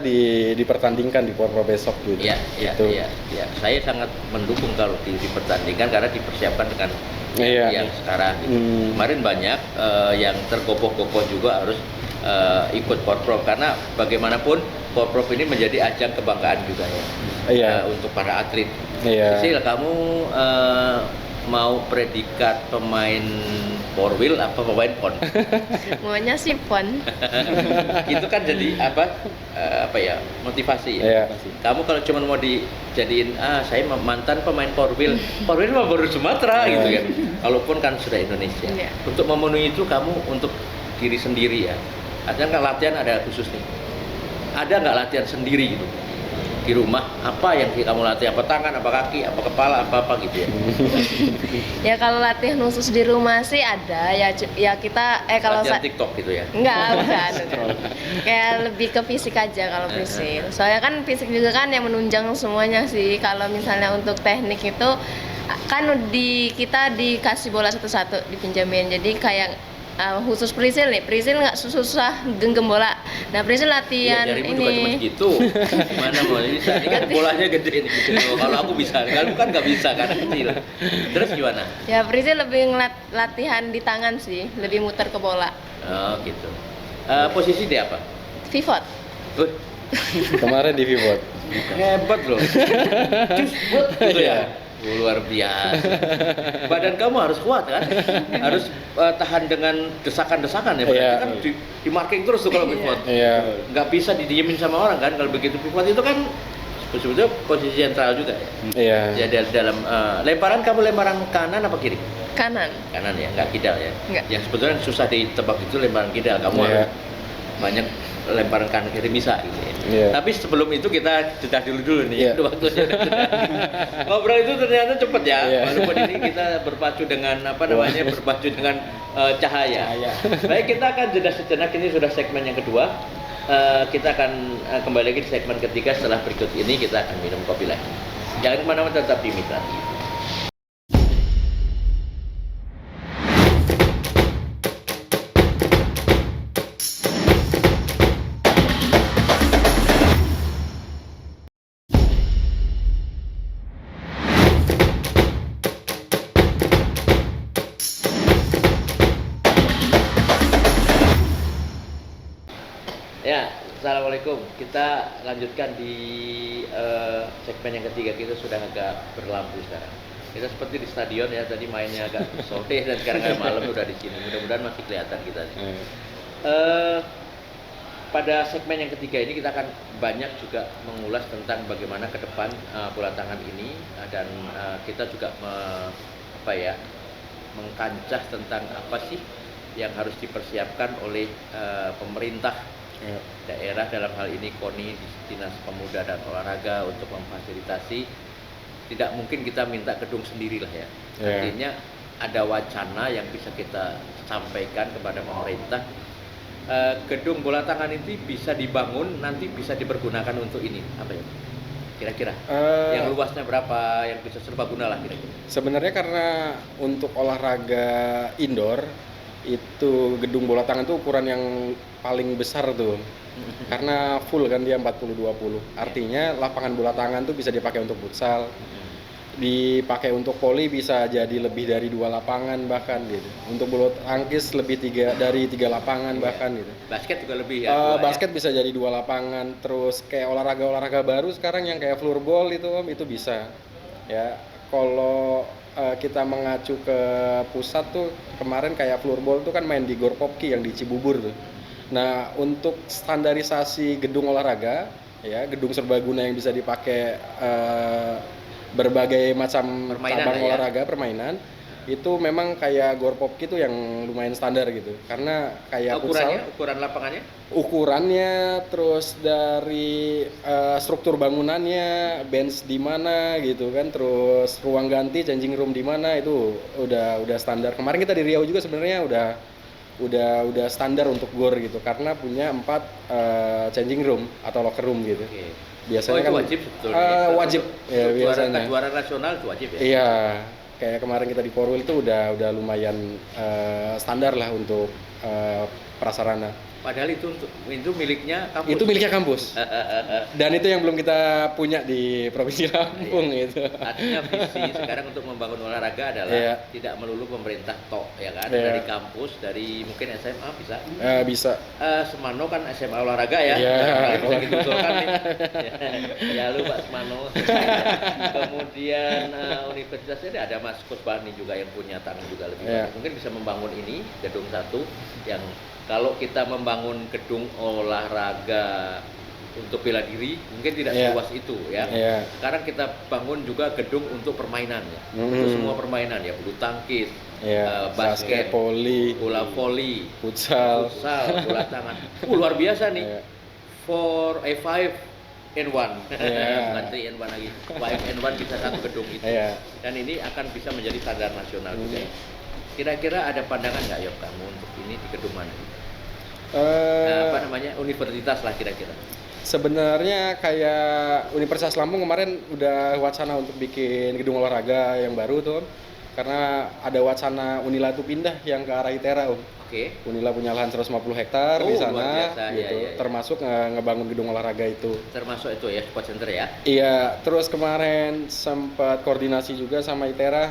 dipertandingkan di Porprov besok gitu. Iya, iya, Gitu. iya, iya. Saya sangat mendukung kalau dipertandingkan karena dipersiapkan dengan Iya. yang sekarang. Gitu. Kemarin banyak yang tergopoh-gopoh juga harus ikut Porprov karena bagaimanapun Porprov ini menjadi ajang kebanggaan juga ya. Iya. Untuk para atlet. Iya. Sil, kamu mau predikat pemain four wheel apa pemain pon? Maunya sih PON. Itu kan jadi apa ya, motivasi ya. Iya. Kamu kalau cuma mau dijadiin saya mantan pemain four wheel mah baru Sumatera gitu kan. Kalaupun kan sudah Indonesia. Iya. Untuk memenuhi itu kamu untuk diri sendiri ya. Ada nggak latihan ada khusus nih? Ada nggak latihan sendiri gitu? Di rumah apa yang kamu latih, apa tangan, apa kaki, apa kepala, apa gitu ya? Ya kalau latihan khusus di rumah sih ada ya kita kalau Latihan TikTok gitu ya? enggak bukan. Kayak lebih ke fisik aja kalau fisik. Soalnya kan fisik juga kan yang menunjang semuanya sih. Kalau misalnya untuk teknik itu kan kita dikasih bola satu-satu dipinjamin. Jadi kayak khusus Prisil nih, Prisil nggak susah genggam bola. Nah Prisil latihan Iya, jarimu juga cuma ini. segitu. Gimana mau bisa? Ini kan bolanya gede nih. Gitu. Kalau aku bisa, kalau kan nggak bisa karena kecil. Terus gimana? Ya Prisil lebih latihan di tangan sih, lebih muter ke bola. Oh gitu. Posisi dia apa? Pivot. Good. Kemarin di pivot. Hebat loh. Cus, buat gitu ya. Luar biasa. Badan kamu harus kuat kan? Harus tahan dengan desakan-desakan ya. Berarti Iya. kan di marking terus tuh kalau pivot. Iya. Nggak bisa didiemin sama orang kan? Kalau begitu pivot itu kan sebetulnya posisi sentral juga ya. Iya. Ya dalam lemparan kamu lemparan kanan apa kiri? Kanan. Kanan ya, nggak kidal ya. Nggak. Yang sebetulnya susah ditebak itu lemparan kidal. Kamu Iya. harus banyak lemparan kanan kiri bisa gitu ya. Iya. Tapi sebelum itu kita jeda dulu nih. Iya. Waktunya udah jeda. Ngobrol itu ternyata cepet ya. Iya. Walaupun ini kita berpacu dengan apa namanya? Berpacu dengan cahaya. Cahaya. Baik, kita akan jeda sejenak. Ini sudah segmen yang kedua. Kita akan kembali lagi di segmen ketiga. Setelah berikut ini kita akan minum kopi lagi. Jangan kemana-mana, tetap di Mitra TV. Ya, assalamualaikum. Kita lanjutkan di segmen yang ketiga. Kita sudah agak berlampu sekarang. Kita seperti di stadion ya. Tadi mainnya agak sore dan sekarang agak malam udah di sini. Mudah-mudahan masih kelihatan kita. Pada segmen yang ketiga ini kita akan banyak juga mengulas tentang bagaimana ke depan bola tangan ini dan kita juga mengkancah tentang apa sih yang harus dipersiapkan oleh pemerintah daerah, dalam hal ini KONI, Dinas Pemuda dan Olahraga, untuk memfasilitasi. Tidak mungkin kita minta gedung sendiri lah ya. Artinya ada wacana yang bisa kita sampaikan kepada pemerintah. Gedung bola tangan itu bisa dibangun, nanti bisa dipergunakan untuk ini apa ya? Kira-kira yang luasnya berapa, yang bisa serbaguna lah kira-kira. Sebenarnya karena untuk olahraga indoor itu gedung bola tangan tuh ukuran yang paling besar tuh. Karena full kan dia 40-20. Artinya lapangan bola tangan tuh bisa dipakai untuk futsal. Dipakai untuk voli bisa jadi lebih dari 2 lapangan bahkan gitu. Untuk bulu tangkis lebih dari 3 lapangan bahkan gitu. Basket juga lebih ya. Basket bisa jadi 2 lapangan. Terus kayak olahraga baru sekarang yang kayak floorball itu bisa. Ya, kalau kita mengacu ke pusat tuh kemarin kayak floorball tuh kan main di Gor Popki yang di Cibubur tuh. Nah, untuk standarisasi gedung olahraga ya, gedung serbaguna yang bisa dipakai berbagai macam cabang olahraga permainan itu memang kayak Gor Popki itu yang lumayan standar gitu, karena kayak ukuran lapangannya, ukurannya, terus dari struktur bangunannya, bench di mana gitu kan, terus ruang ganti, changing room di mana, itu udah standar. Kemarin kita di Riau juga sebenarnya udah standar untuk GOR gitu, karena punya 4 changing room atau locker room gitu. Biasanya itu kan wajib sebetulnya. wajib ya biasanya. Juara nasional itu wajib ya. Iya, kayak kemarin kita di Porwil itu udah lumayan standar lah untuk prasarana. Padahal itu miliknya kampus. Itu miliknya kampus. Dan itu yang belum kita punya di Provinsi Lampung itu. Artinya visi sekarang untuk membangun olahraga adalah tidak melulu pemerintah tok ya kan, dari kampus, dari mungkin SMA bisa. Bisa. Semano kan SMA olahraga ya. Bisa gitu usulkan nih. Ya lu Pak Semano. Kemudian universitasnya ada Mas Kusbani juga yang punya tangan juga lebih banyak. Mungkin bisa membangun ini gedung satu yang kalau kita membangun gedung olahraga untuk bela diri mungkin tidak seluas itu ya. Sekarang kita bangun juga gedung untuk permainan ya. Untuk semua permainan ya, bulu tangkis, basket, bola voli, futsal, bola tangan. Luar biasa nih. 5 in 1. Bukan 3 in 1 lagi. 5 in 1 bisa satu gedung itu. Dan ini akan bisa menjadi standar nasional juga. Kira-kira ada pandangan nggak Yok kamu untuk ini di gedung mana? Universitas lah kira-kira. Sebenarnya kayak Universitas Lampung kemarin udah wacana untuk bikin gedung olahraga yang baru tuh, karena ada wacana Unila itu pindah yang ke arah ITERA Unila punya lahan 150 hektar di sana gitu, termasuk ngebangun gedung olahraga itu. Termasuk itu ya, sport center ya? Iya, terus kemarin sempat koordinasi juga sama ITERA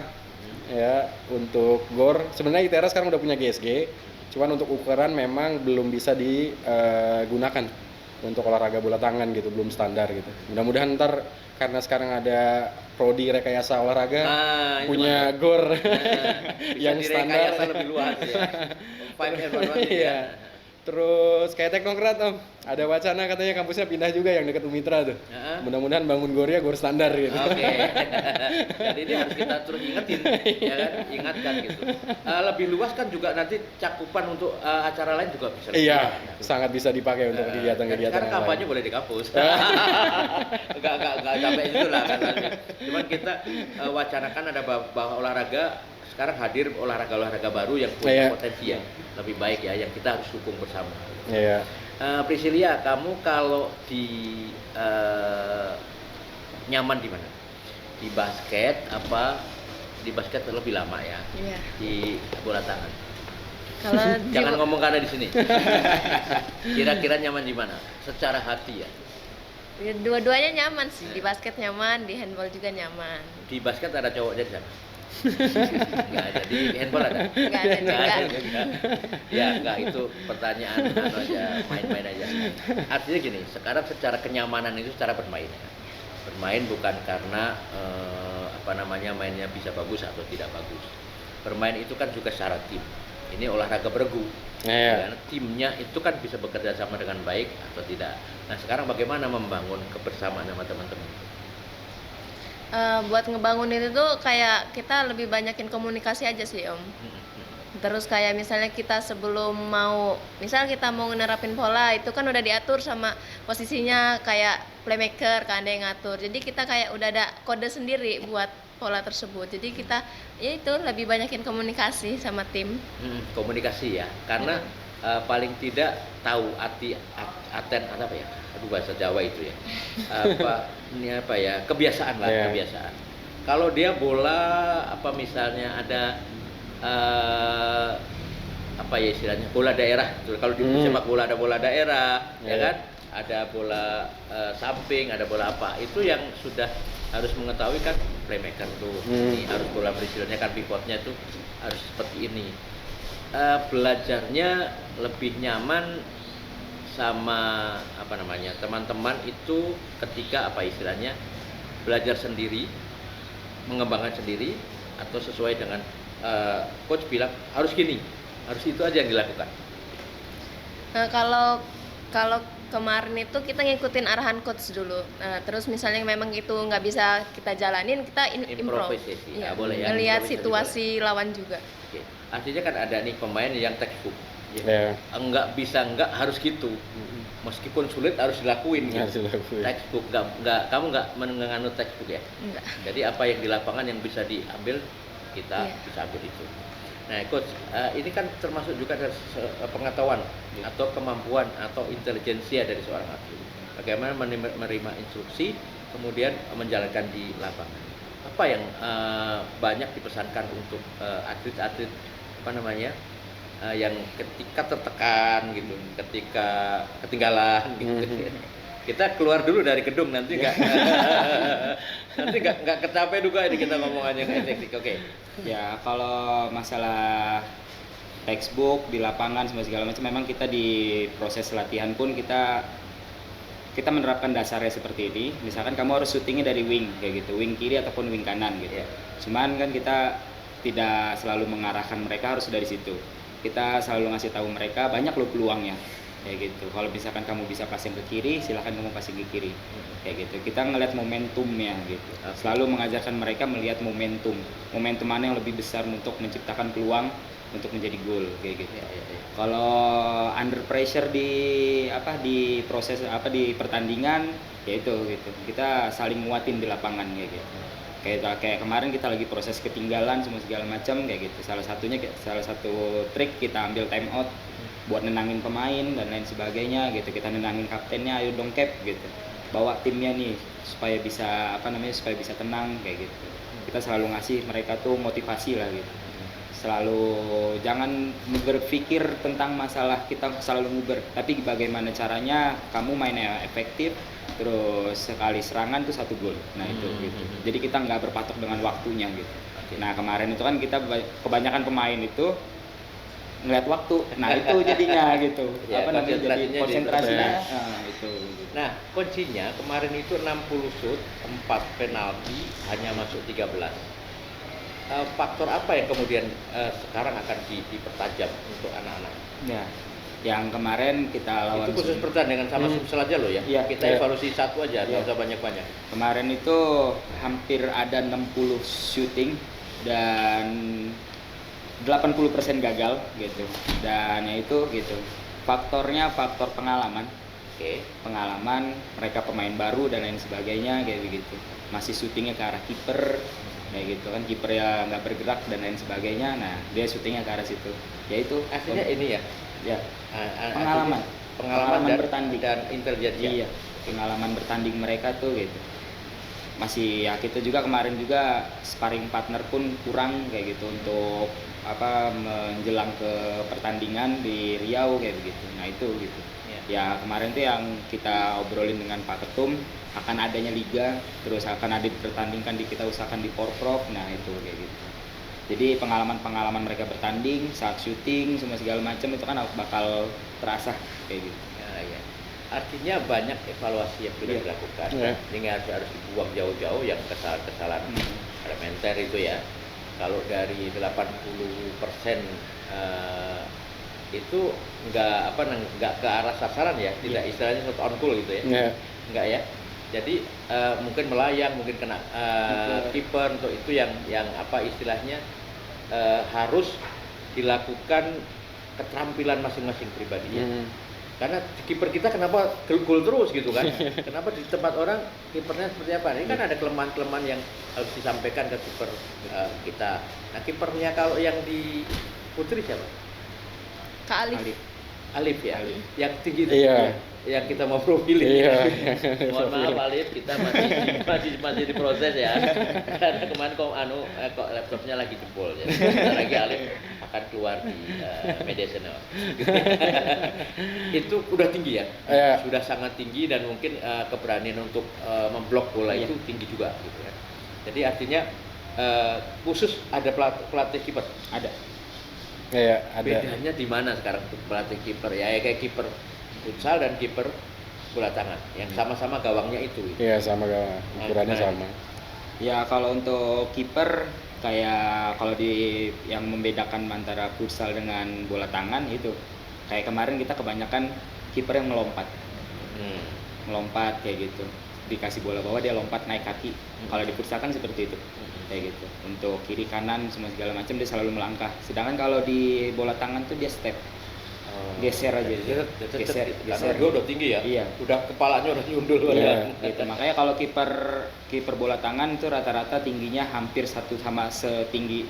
ya untuk GOR. Sebenarnya ITERA sekarang udah punya GSG, cuman untuk ukuran memang belum bisa digunakan untuk olahraga bola tangan gitu, belum standar gitu. Mudah-mudahan ntar karena sekarang ada prodi rekayasa olahraga Itu punya gor bisa yang standar. direkayasa lebih luas ya. 5R evaluasi Iya. ya. Terus kayak Teknokrat Om, ada wacana katanya kampusnya pindah juga yang dekat Umitra tuh. Heeh. Mudah-mudahan bangun gornya gor standar gitu. Oke. Jadi ini harus kita terus ingetin, ya kan? Ingatkan gitu. Lebih luas kan juga nanti cakupan untuk acara lain juga bisa lebih Iya, luas. sangat bisa dipakai untuk kegiatan-kegiatan Sekarang yang kampanye lain. boleh di kampus. Enggak sampai itu lah kan. Cuman kita wacanakan ada bahwa olahraga sekarang hadir olahraga-olahraga baru yang punya Iya. potensi yang lebih baik ya, yang kita harus dukung bersama. Iya. Priscilia, kamu kalau nyaman di mana? Di basket apa? Di basket lebih lama ya? Iya. Di bola tangan. Kalau Jangan ngomong karena di sini. Kira-kira nyaman di mana? Secara hati ya. dua-duanya nyaman sih, di basket nyaman, di handball juga nyaman. Di basket ada cowoknya di sana. Nggak ada, di handball ada? Nggak ada juga. juga. Ya nggak, itu pertanyaan aja, main-main aja. Artinya gini, sekarang secara kenyamanan itu secara bermain ya. Bermain bukan karena mainnya bisa bagus atau tidak bagus. Bermain itu kan juga secara tim. Ini olahraga bergu. Iya. Ya, timnya itu kan bisa bekerja sama dengan baik atau tidak. Nah sekarang bagaimana membangun kebersamaan sama teman-teman? Buat ngebangun itu tuh kayak kita lebih banyakin komunikasi aja sih Om. Terus kayak misalnya kita sebelum misal kita mau nerapin pola itu kan udah diatur sama posisinya kayak playmaker kan ada yang ngatur. Jadi kita kayak udah ada kode sendiri buat pola tersebut. Jadi kita ya itu lebih banyakin komunikasi sama tim. Komunikasi ya, karena paling tidak tahu aten apa ya, aduh bahasa Jawa itu ya, kebiasaan lah, Yeah. kebiasaan. Kalau dia bola misalnya ada istilahnya bola daerah, kalau di sepak bola ada bola daerah, ya Yeah. kan, ada bola samping, ada bola apa, itu yang sudah harus mengetahui kan playmaker tuh, ini harus bola berisilannya kan pivotnya tuh harus seperti ini. Belajarnya lebih nyaman sama teman-teman itu ketika istilahnya belajar sendiri, mengembangkan sendiri, atau sesuai dengan coach bilang harus gini, harus itu aja yang dilakukan. Nah, kalau kemarin itu kita ngikutin arahan coach dulu. Nah, terus misalnya memang itu nggak bisa kita jalanin, kita improv. Improvisasi, Iya, boleh ya. ngelihat Improvisasi situasi lawan juga. Oke. Artinya kan ada nih pemain yang textbook. Ya. Iya. Enggak bisa harus gitu. Meskipun sulit harus dilakuin gitu. Harus dilakuin. Textbook kamu nggak menganut textbook ya. Enggak. Jadi apa yang di lapangan yang bisa diambil kita Iya. bisa ambil itu. Nah, coach, ini kan termasuk juga dari pengetahuan atau kemampuan atau intelijensia dari seorang atlet. Bagaimana menerima instruksi, kemudian menjalankan di lapangan. Apa yang banyak dipesankan untuk atlet-atlet yang ketika tertekan gitu, ketika ketinggalan gitu. Kita keluar dulu dari gedung, nanti nggak kecapai juga ini kita ngomongannya kayak teknik. Oke. Ya kalau masalah textbook di lapangan segala macam, memang kita di proses latihan pun kita menerapkan dasarnya seperti ini. Misalkan kamu harus syutingnya dari wing kayak gitu, wing kiri ataupun wing kanan gitu. Cuman kan kita tidak selalu mengarahkan mereka harus dari situ. Kita selalu ngasih tahu mereka banyak loh peluangnya kayak gitu. Kalau misalkan kamu bisa passing ke kiri, silahkan kamu passing ke kiri kayak gitu. Kita ngeliat momentumnya gitu. Selalu mengajarkan mereka melihat momentum mana yang lebih besar untuk menciptakan peluang untuk menjadi gol kayak gitu. Kalau under pressure di proses di pertandingan ya itu gitu. Kita saling nguatin di lapangan kayak gitu. Kayak kemarin kita lagi proses ketinggalan semua segala macam kayak gitu. Salah satu trik kita ambil time out buat nenangin pemain dan lain sebagainya gitu. Kita nenangin kaptennya, ayo dong Cap gitu. Bawa timnya nih supaya bisa tenang kayak gitu. Kita selalu ngasih mereka tuh motivasi lah gitu. Selalu jangan berpikir tentang masalah kita selalu nguber, tapi bagaimana caranya kamu mainnya efektif, terus sekali serangan tuh 1 gol. Nah itu gitu. Jadi kita nggak berpatok dengan waktunya gitu. Nah kemarin itu kan kita kebanyakan pemain itu ngeliat waktu. Nah itu jadinya gitu. Ya, Apa namanya, jadi konsentrasinya konsentrasinya. di- Nah, itu. Nah, kuncinya kemarin itu 60 shoot, 4 penalti, hanya masuk 13. Faktor apa yang kemudian sekarang akan dipertajam untuk anak-anak? Ya. Yang kemarin kita lawan Itu khusus pertandingan sama Sumsel aja loh ya. Iya. Kita Iya. evaluasi satu aja, nggak Iya. usah banyak-banyak. Kemarin itu hampir ada 60 syuting dan 80% gagal gitu. Dan ya itu gitu. Faktornya faktor pengalaman. Oke. Pengalaman, mereka pemain baru dan lain sebagainya kayak begitu. Masih syutingnya ke arah kiper kayak gitu kan, kiper ya nggak bergerak dan lain sebagainya. Nah, dia syutingnya ke arah situ. Yaitu Artinya ini ya, ya pengalaman, Pengalaman dan bertanding. dan intelijensia. iya, pengalaman bertanding mereka tuh gitu. Masih ya kita juga kemarin juga sparring partner pun kurang kayak gitu untuk apa menjelang ke pertandingan di Riau kayak begitu. Nah, itu gitu. Iya. Ya kemarin tuh yang kita obrolin dengan Pak Ketum akan adanya liga, terus akan ada dipertandingkan kita usahakan di Porprov. Nah, itu kayak gitu. Jadi pengalaman-pengalaman mereka bertanding saat syuting semua segala macam itu kan bakal terasa kayak gitu. Ya, ya. Artinya banyak evaluasi yang sudah Iya. dilakukan. Iya. Ini harus dibuang jauh-jauh yang kesalahan-kesalahan elementer itu ya. Kalau dari 80% itu nggak ke arah sasaran ya, tidak istilahnya shot on goal gitu ya. Ya. Enggak ya. Jadi mungkin melayang, mungkin kena kiper untuk itu yang apa istilahnya harus dilakukan keterampilan masing-masing pribadinya. Karena kiper kita kenapa gol terus gitu kan? Kenapa di tempat orang kipernya seperti apa? Ini kan ada kelemahan-kelemahan yang harus disampaikan ke kiper kita. Nah, kipernya kalau yang di Putri siapa? Kak Alif. Alif. Alif ya. Alif. Yang tinggi itu. Iya. Yang kita mau profilin. Iya. Mohon maaf Alif, kita masih diproses ya. Karena kemarin kok laptopnya lagi jebol ya. Sebentar lagi Alif akan keluar di media channel. Itu udah tinggi ya. Iya. Sudah sangat tinggi dan mungkin keberanian untuk memblok bola Iya. itu tinggi juga gitu kan. Jadi artinya khusus ada pelatih kiper. Ada. Iya, ada. Bedanya di mana sekarang untuk pelatih kiper ya, kayak kiper futsal dan kiper bola tangan yang sama-sama gawangnya itu. Iya, sama gawang. Ukurannya Nah, sama. Ya kalau untuk kiper kayak kalau di yang membedakan antara futsal dengan bola tangan itu kayak kemarin kita kebanyakan kiper yang melompat kayak gitu, dikasih bola bawah dia lompat naik kaki. Kalau di futsal kan seperti itu kayak gitu, untuk kiri kanan semua segala macam dia selalu melangkah, sedangkan kalau di bola tangan tuh dia step geser aja Dia geser karena dia udah tinggi ya. Iya. Udah kepalanya udah nyundul Iya. gitu. Makanya kalau kiper bola tangan itu rata-rata tingginya hampir sama setinggi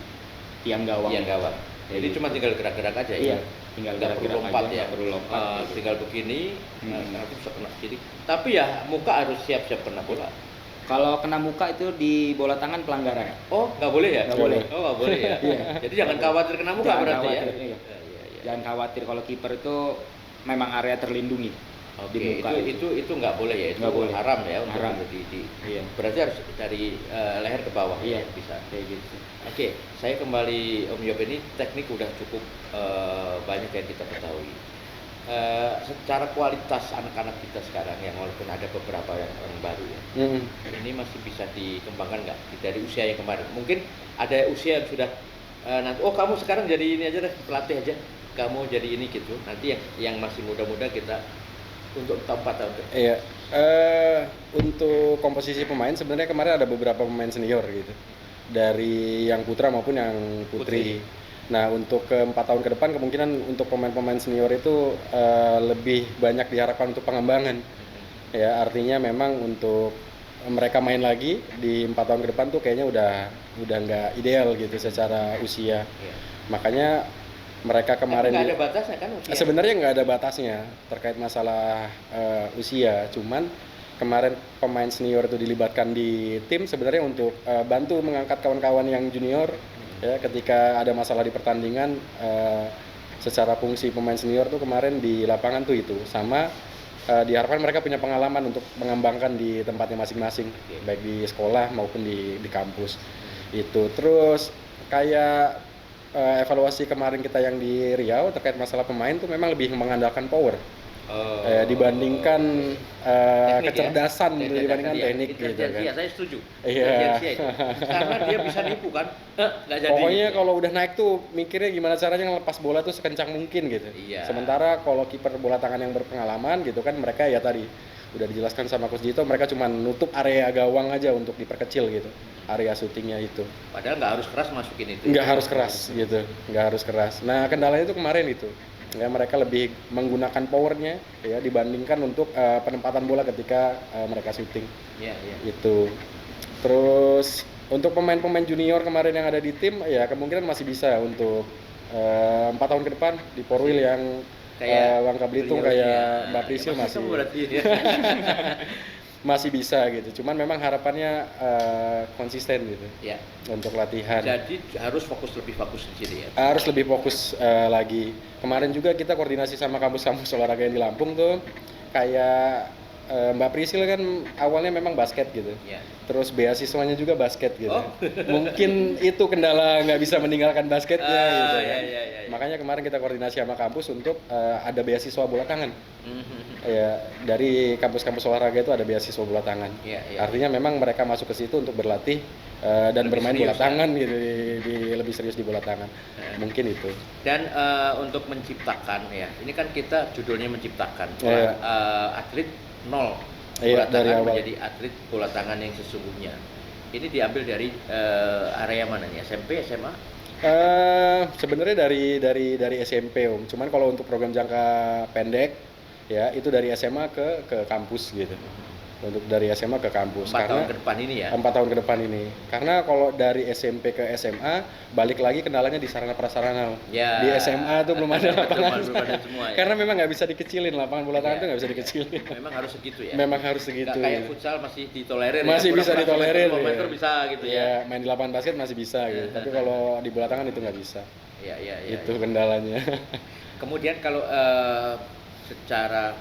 tiang gawang. Iya gawang. Jadi Iya. cuma tinggal gerak-gerak aja Iya, ya. tinggal Nggak perlu gerak-gerak lompat aja, ya. nggak perlu lompat. gitu. Tinggal begini, Hmm. nanti bisa kena kiri. Tapi ya muka harus siap-siap kena bola. Kalau kena muka itu di bola tangan pelanggaran. Oh, nggak boleh ya? Nggak boleh. Oh, nggak boleh ya. Iya. Jadi jangan khawatir kena muka Jangan berarti khawatir, ya. iya. Iya, iya, iya. Jangan khawatir kalau kiper itu memang area terlindungi. Oke, di muka itu nggak boleh ya, itu Nggak boleh. haram ya untuk Haram. Iya. berarti harus dari leher ke bawah Iya. ya bisa. Kayak gitu. Oke, saya kembali Om Yop, ini teknik udah cukup banyak yang kita ketahui. Secara kualitas anak-anak kita sekarang yang walaupun ada beberapa yang orang baru ya, ini masih bisa dikembangkan nggak dari usia yang kemarin? Mungkin ada usia yang sudah nanti, oh kamu sekarang jadi ini aja deh, pelatih aja, kamu jadi ini gitu. Nanti yang masih muda-muda kita untuk 4 tahun ke depan. Iya. Untuk komposisi pemain sebenarnya kemarin ada beberapa pemain senior gitu. Dari yang putra maupun yang putri. Nah, untuk ke 4 tahun ke depan kemungkinan untuk pemain-pemain senior itu lebih banyak diharapkan untuk pengembangan. Ya, artinya memang untuk mereka main lagi di 4 tahun ke depan tuh kayaknya udah nggak ideal gitu secara usia. Iya. Makanya mereka kemarin Nggak ada batasnya kan usia? sebenarnya nggak ada batasnya terkait masalah usia, cuman kemarin pemain senior itu dilibatkan di tim sebenarnya untuk bantu mengangkat kawan-kawan yang junior ya ketika ada masalah di pertandingan. Secara fungsi pemain senior tuh kemarin di lapangan tuh itu sama diharapkan mereka punya pengalaman untuk mengembangkan di tempatnya masing-masing, baik di sekolah maupun di kampus itu. Terus kayak evaluasi kemarin kita yang di Riau terkait masalah pemain tuh memang lebih mengandalkan power. Dibandingkan Teknik kecerdasan ya? dibandingkan Iya, teknik gitu intelijensia, kan. saya setuju. Iya. Intelijensia itu. Karena dia bisa nipu kan. Nggak jadi. Pokoknya kalau udah naik tuh mikirnya gimana caranya ngelepas bola tuh sekencang mungkin gitu. Iya. Sementara kalau kiper bola tangan yang berpengalaman gitu kan, mereka ya tadi udah dijelaskan sama Coach Dito, mereka cuma nutup area gawang aja untuk diperkecil gitu, area syutingnya itu. Padahal nggak harus keras masukin itu. Nggak harus keras gitu, nggak harus keras. Nah kendalanya itu kemarin itu, ya mereka lebih menggunakan powernya ya dibandingkan untuk penempatan bola ketika mereka syuting. Iya, iya. Itu. Terus untuk pemain-pemain junior kemarin yang ada di tim ya kemungkinan masih bisa untuk 4 tahun ke depan di Porwil yang Bangka Belitung kayak Mbak Prisil masih berarti ya. masih bisa gitu. Cuman memang harapannya konsisten gitu Ya. untuk latihan. Jadi harus lebih fokus di sini ya. Harus lebih fokus lagi. Kemarin juga kita koordinasi sama kampus-kampus olahraga yang di Lampung tuh, kayak Mbak Prisil kan awalnya memang basket gitu. Ya. Terus beasiswanya juga basket gitu. Oh. Mungkin itu kendala nggak bisa meninggalkan basketnya gitu kan. Iya. Makanya kemarin kita koordinasi sama kampus untuk ada beasiswa bola tangan. Mhm. Ya, dari kampus-kampus olahraga itu ada beasiswa bola tangan. Iya. Artinya memang mereka masuk ke situ untuk berlatih dan Lebih bermain serius, bola tangan gitu, lebih serius di bola tangan. Mungkin itu. Dan untuk menciptakan ya, ini kan kita judulnya menciptakan Iya. atlet nol Iya, bola dari tangan awal. menjadi atlet bola tangan yang sesungguhnya. Ini diambil dari area mana nih? SMP, SMA? Sebenarnya dari SMP Om. Cuman kalau untuk program jangka pendek ya itu dari SMA ke kampus gitu. Untuk dari SMA ke kampus 4 tahun ke depan ini ya. 4 tahun ke depan ini. Karena kalau dari SMP ke SMA balik lagi kendalanya di sarana prasarana. Ya. Di SMA tuh belum ada lapangan. Belum ada semua ya. Karena memang nggak bisa dikecilin, lapangan bola tangan Iya, tuh nggak bisa iya. dikecilin. Memang harus segitu ya. Memang harus segitu. Nggak kayak gitu. futsal masih ditolerir Masih ya. bisa ditolerir, 1 meter ya. bisa gitu ya. Ya, main di lapangan basket masih bisa gitu. Tapi kalau di bola tangan itu nggak bisa. Iya. Itu kendalanya. Kemudian kalau secara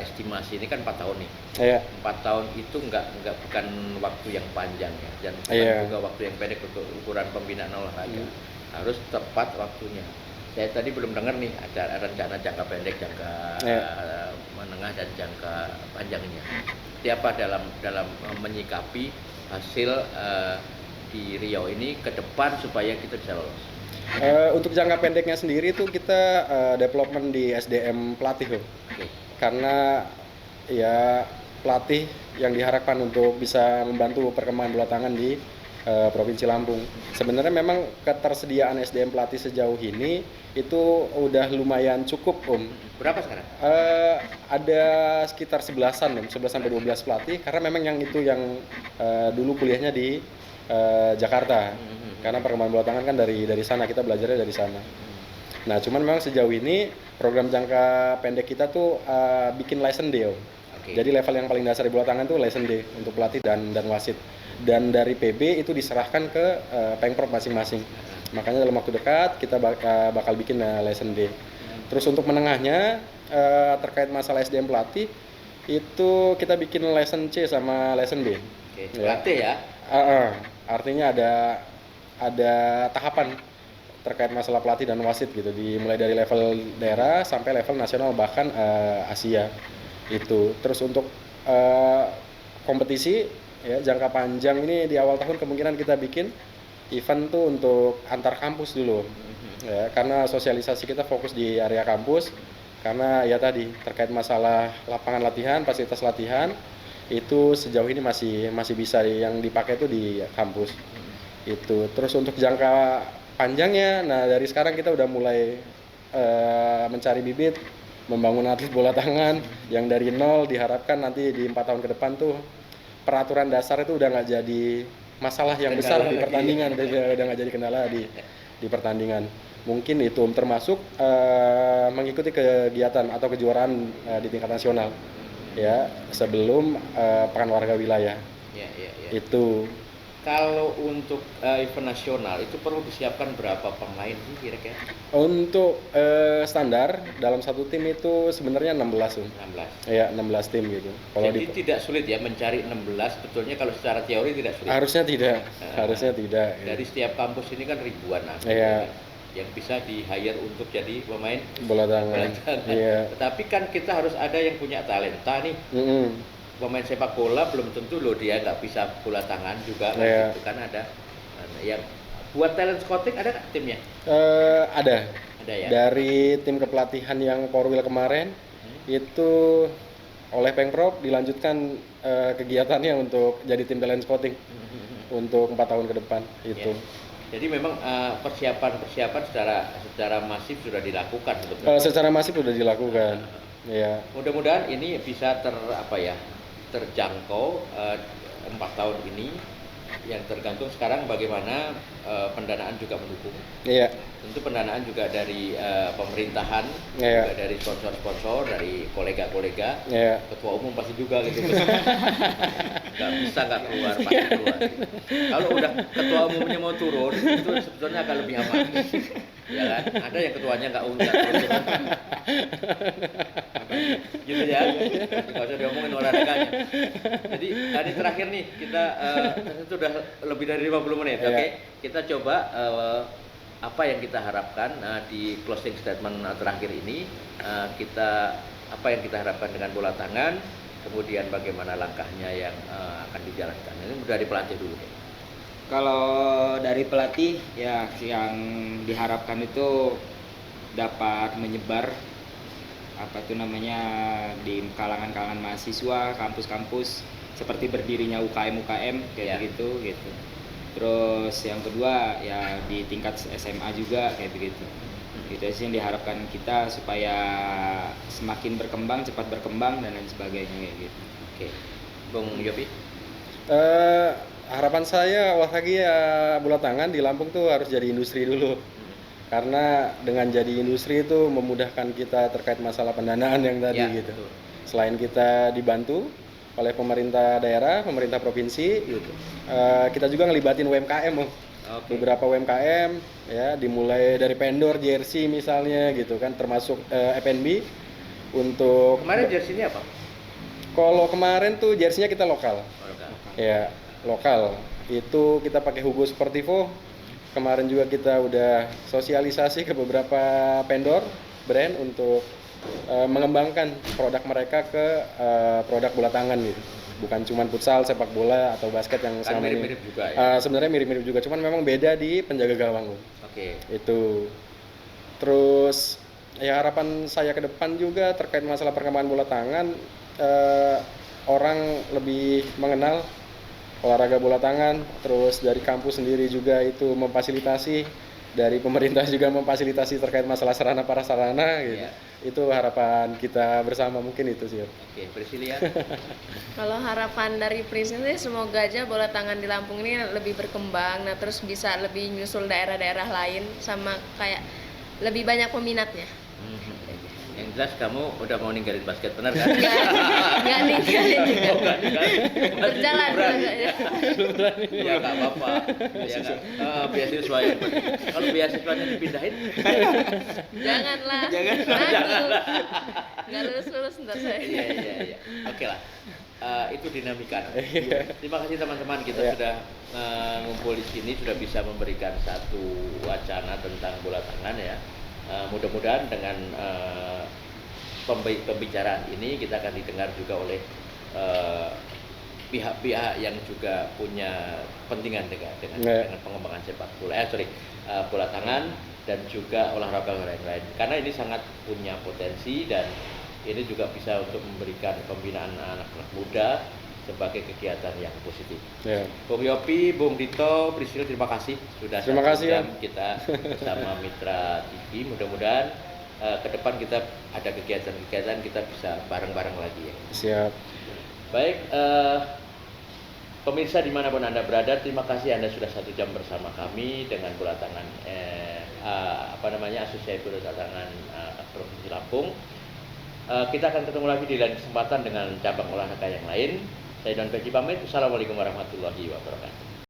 estimasi ini kan 4 tahun nih. Iya. 4 tahun itu bukan waktu yang panjang ya, dan bukan Iya. juga waktu yang pendek untuk ukuran pembinaan olahraga. Harus tepat waktunya. Saya tadi belum dengar nih ada rencana jangka pendek, jangka menengah dan jangka panjangnya. Siapa dalam menyikapi hasil di Riau ini ke depan supaya kita bisa lolos. Untuk jangka pendeknya sendiri tuh kita development di SDM pelatih loh. Oke. Karena ya pelatih yang diharapkan untuk bisa membantu perkembangan bola tangan di Provinsi Lampung. Sebenarnya memang ketersediaan SDM pelatih sejauh ini itu udah lumayan cukup Om. Berapa sekarang? Ada sekitar 11-an Om, 11 sampai 12 pelatih karena memang yang itu yang dulu kuliahnya di Jakarta. Karena perkembangan bola tangan kan dari sana, kita belajarnya dari sana. Nah, cuman memang sejauh ini program jangka pendek kita tuh bikin lesson day Om. Oke. Jadi level yang paling dasar di bola tangan tuh lesson day untuk pelatih dan wasit. Dan dari PB itu diserahkan ke Pengprov masing-masing. Makanya dalam waktu dekat kita bakal bikin lesson day. Terus untuk menengahnya terkait masalah SDM pelatih itu kita bikin lesson C sama lesson B. Oke. Pelatih ya. Artinya ada tahapan terkait masalah pelatih dan wasit gitu, dimulai dari level daerah sampai level nasional bahkan Asia itu. Terus untuk kompetisi ya jangka panjang ini di awal tahun kemungkinan kita bikin event tuh untuk antar kampus dulu ya, karena sosialisasi kita fokus di area kampus karena ya tadi terkait masalah lapangan latihan, fasilitas latihan itu sejauh ini masih bisa yang dipakai itu di kampus itu. Terus untuk jangka panjangnya, nah dari sekarang kita udah mulai mencari bibit, membangun atlet bola tangan yang dari nol, diharapkan nanti di 4 tahun ke depan tuh peraturan dasar itu udah nggak jadi masalah yang besar di pertandingan, udah nggak jadi kendala di pertandingan. Mungkin itu termasuk mengikuti kegiatan atau kejuaraan di tingkat nasional ya sebelum pekan warga wilayah. Ya. Itu Kalau untuk event nasional itu perlu disiapkan berapa pemain sih kira-kira? Untuk standar dalam satu tim itu sebenarnya 16 tuh. 16. Ya, 16 tim gitu. Kalau Jadi tidak sulit ya mencari 16, sebetulnya kalau secara teori tidak sulit. harusnya tidak, harusnya tidak. Dari setiap kampus ini kan ribuan Iya. yang bisa di-hire untuk jadi pemain Bola bola tangan. tangan. Iya. Tetapi kan kita harus ada yang punya talenta nih. Mm-mm. Pemain sepak bola belum tentu loh dia nggak bisa bola tangan juga kan Iya. gitu kan ada yang buat talent scouting ada nggak timnya? Ada. Ada ya. Dari tim kepelatihan yang Porwil kemarin itu oleh Pengprov dilanjutkan kegiatannya untuk jadi tim talent scouting untuk 4 tahun ke depan itu. Ya. Jadi memang persiapan secara masif sudah dilakukan untuk Secara masif sudah dilakukan. Ya. mudah-mudahan ini bisa terjangkau 4 tahun ini, yang tergantung sekarang bagaimana pendanaan juga mendukung. Iya. Tentu pendanaan juga dari pemerintahan, Iya. juga dari sponsor-sponsor, dari kolega-kolega, Iya. ketua umum pasti juga gitu. Nggak bisa nggak keluar, pasti keluar. Kalau udah ketua umumnya mau turun, itu sebetulnya agak lebih aman. Ya kan? Ada yang ketuanya nggak turun. Gitu ya, nggak usah diomongin olahraganya. Jadi hari terakhir nih kita itu udah lebih dari 50 menit. Iya. Oke, kita coba apa yang kita harapkan di closing statement terakhir ini, apa yang kita harapkan dengan bola tangan, kemudian bagaimana langkahnya yang akan dijalankan. Ini dari pelatih dulu deh. Kalau dari pelatih ya yang diharapkan itu dapat menyebar di kalangan-kalangan mahasiswa, kampus-kampus, seperti berdirinya UKM kayak Ya. gitu. Terus yang kedua ya di tingkat SMA juga kayak begitu. Itu sih yang diharapkan kita supaya semakin berkembang, cepat berkembang dan lain sebagainya kayak gitu. Oke, Bung Yopi. Harapan saya olahraga bola tangan di Lampung tuh harus jadi industri dulu. Karena dengan jadi industri itu memudahkan kita terkait masalah pendanaan yang tadi Ya, gitu. betul. Selain kita dibantu oleh pemerintah daerah, pemerintah provinsi gitu. Kita juga ngelibatin UMKM, Om. Oke. Beberapa UMKM ya, dimulai dari pendor jersey misalnya gitu kan, termasuk F&B untuk Kemarin jersey ini apa? kalau kemarin tuh jersinya kita lokal. Ya, lokal. Itu kita pakai Hugo Sportivo. Kemarin juga kita udah sosialisasi ke beberapa vendor brand untuk mengembangkan produk mereka ke produk bola tangan gitu. Bukan cuma futsal, sepak bola atau basket yang Kan selama ini. mirip-mirip juga ya. Sebenarnya mirip-mirip juga, cuman memang beda di penjaga gawang. Oke. Itu. Terus ya harapan saya ke depan juga terkait masalah perkembangan bola tangan, orang lebih mengenal olahraga bola tangan, terus dari kampus sendiri juga itu memfasilitasi, dari pemerintah juga memfasilitasi terkait masalah sarana prasarana gitu. Iya. Itu harapan kita bersama, mungkin itu sih. Oke, Priscilia. Kalau harapan dari Priscil sih semoga aja bola tangan di Lampung ini lebih berkembang, nah terus bisa lebih nyusul daerah-daerah lain sama kayak lebih banyak peminatnya. Yang jelas kamu udah mau ninggalin basket, benar kan? Nggak ninggalin juga. Oh, nggak ninggalin. Berjalan Berani. juga. Ya nggak apa-apa. Ya nggak. Beasiswa ya. Kalau beasiswanya dipindahin, Janganlah. Janganlah. Nggak lulus ntar saya. Iya. Oke lah. Itu dinamika. Terima kasih teman-teman, kita Iya. sudah ngumpul di sini, sudah bisa memberikan satu wacana tentang bola tangan ya. Mudah-mudahan dengan pembicaraan ini kita akan didengar juga oleh pihak-pihak yang juga punya kepentingan dengan pengembangan sepak bola, bola tangan dan juga olahraga lain-lain. Karena ini sangat punya potensi dan ini juga bisa untuk memberikan pembinaan anak-anak muda sebagai kegiatan yang positif. Ya. Bung Yopi, Bung Dito, Priscil, terima kasih sudah Terima 1 kasih, jam Om. kita bersama Mitra TV. Mudah-mudahan ke depan kita ada kegiatan-kegiatan, kita bisa bareng-bareng lagi ya. Siap. Baik, pemirsa dimanapun Anda berada, terima kasih Anda sudah 1 jam bersama kami dengan bola tangan Asosiasi Bola Tangan Provinsi Lampung. Kita akan ketemu lagi di lain kesempatan dengan cabang olahraga yang lain. Saya Don Peci pamit. Assalamualaikum warahmatullahi wabarakatuh.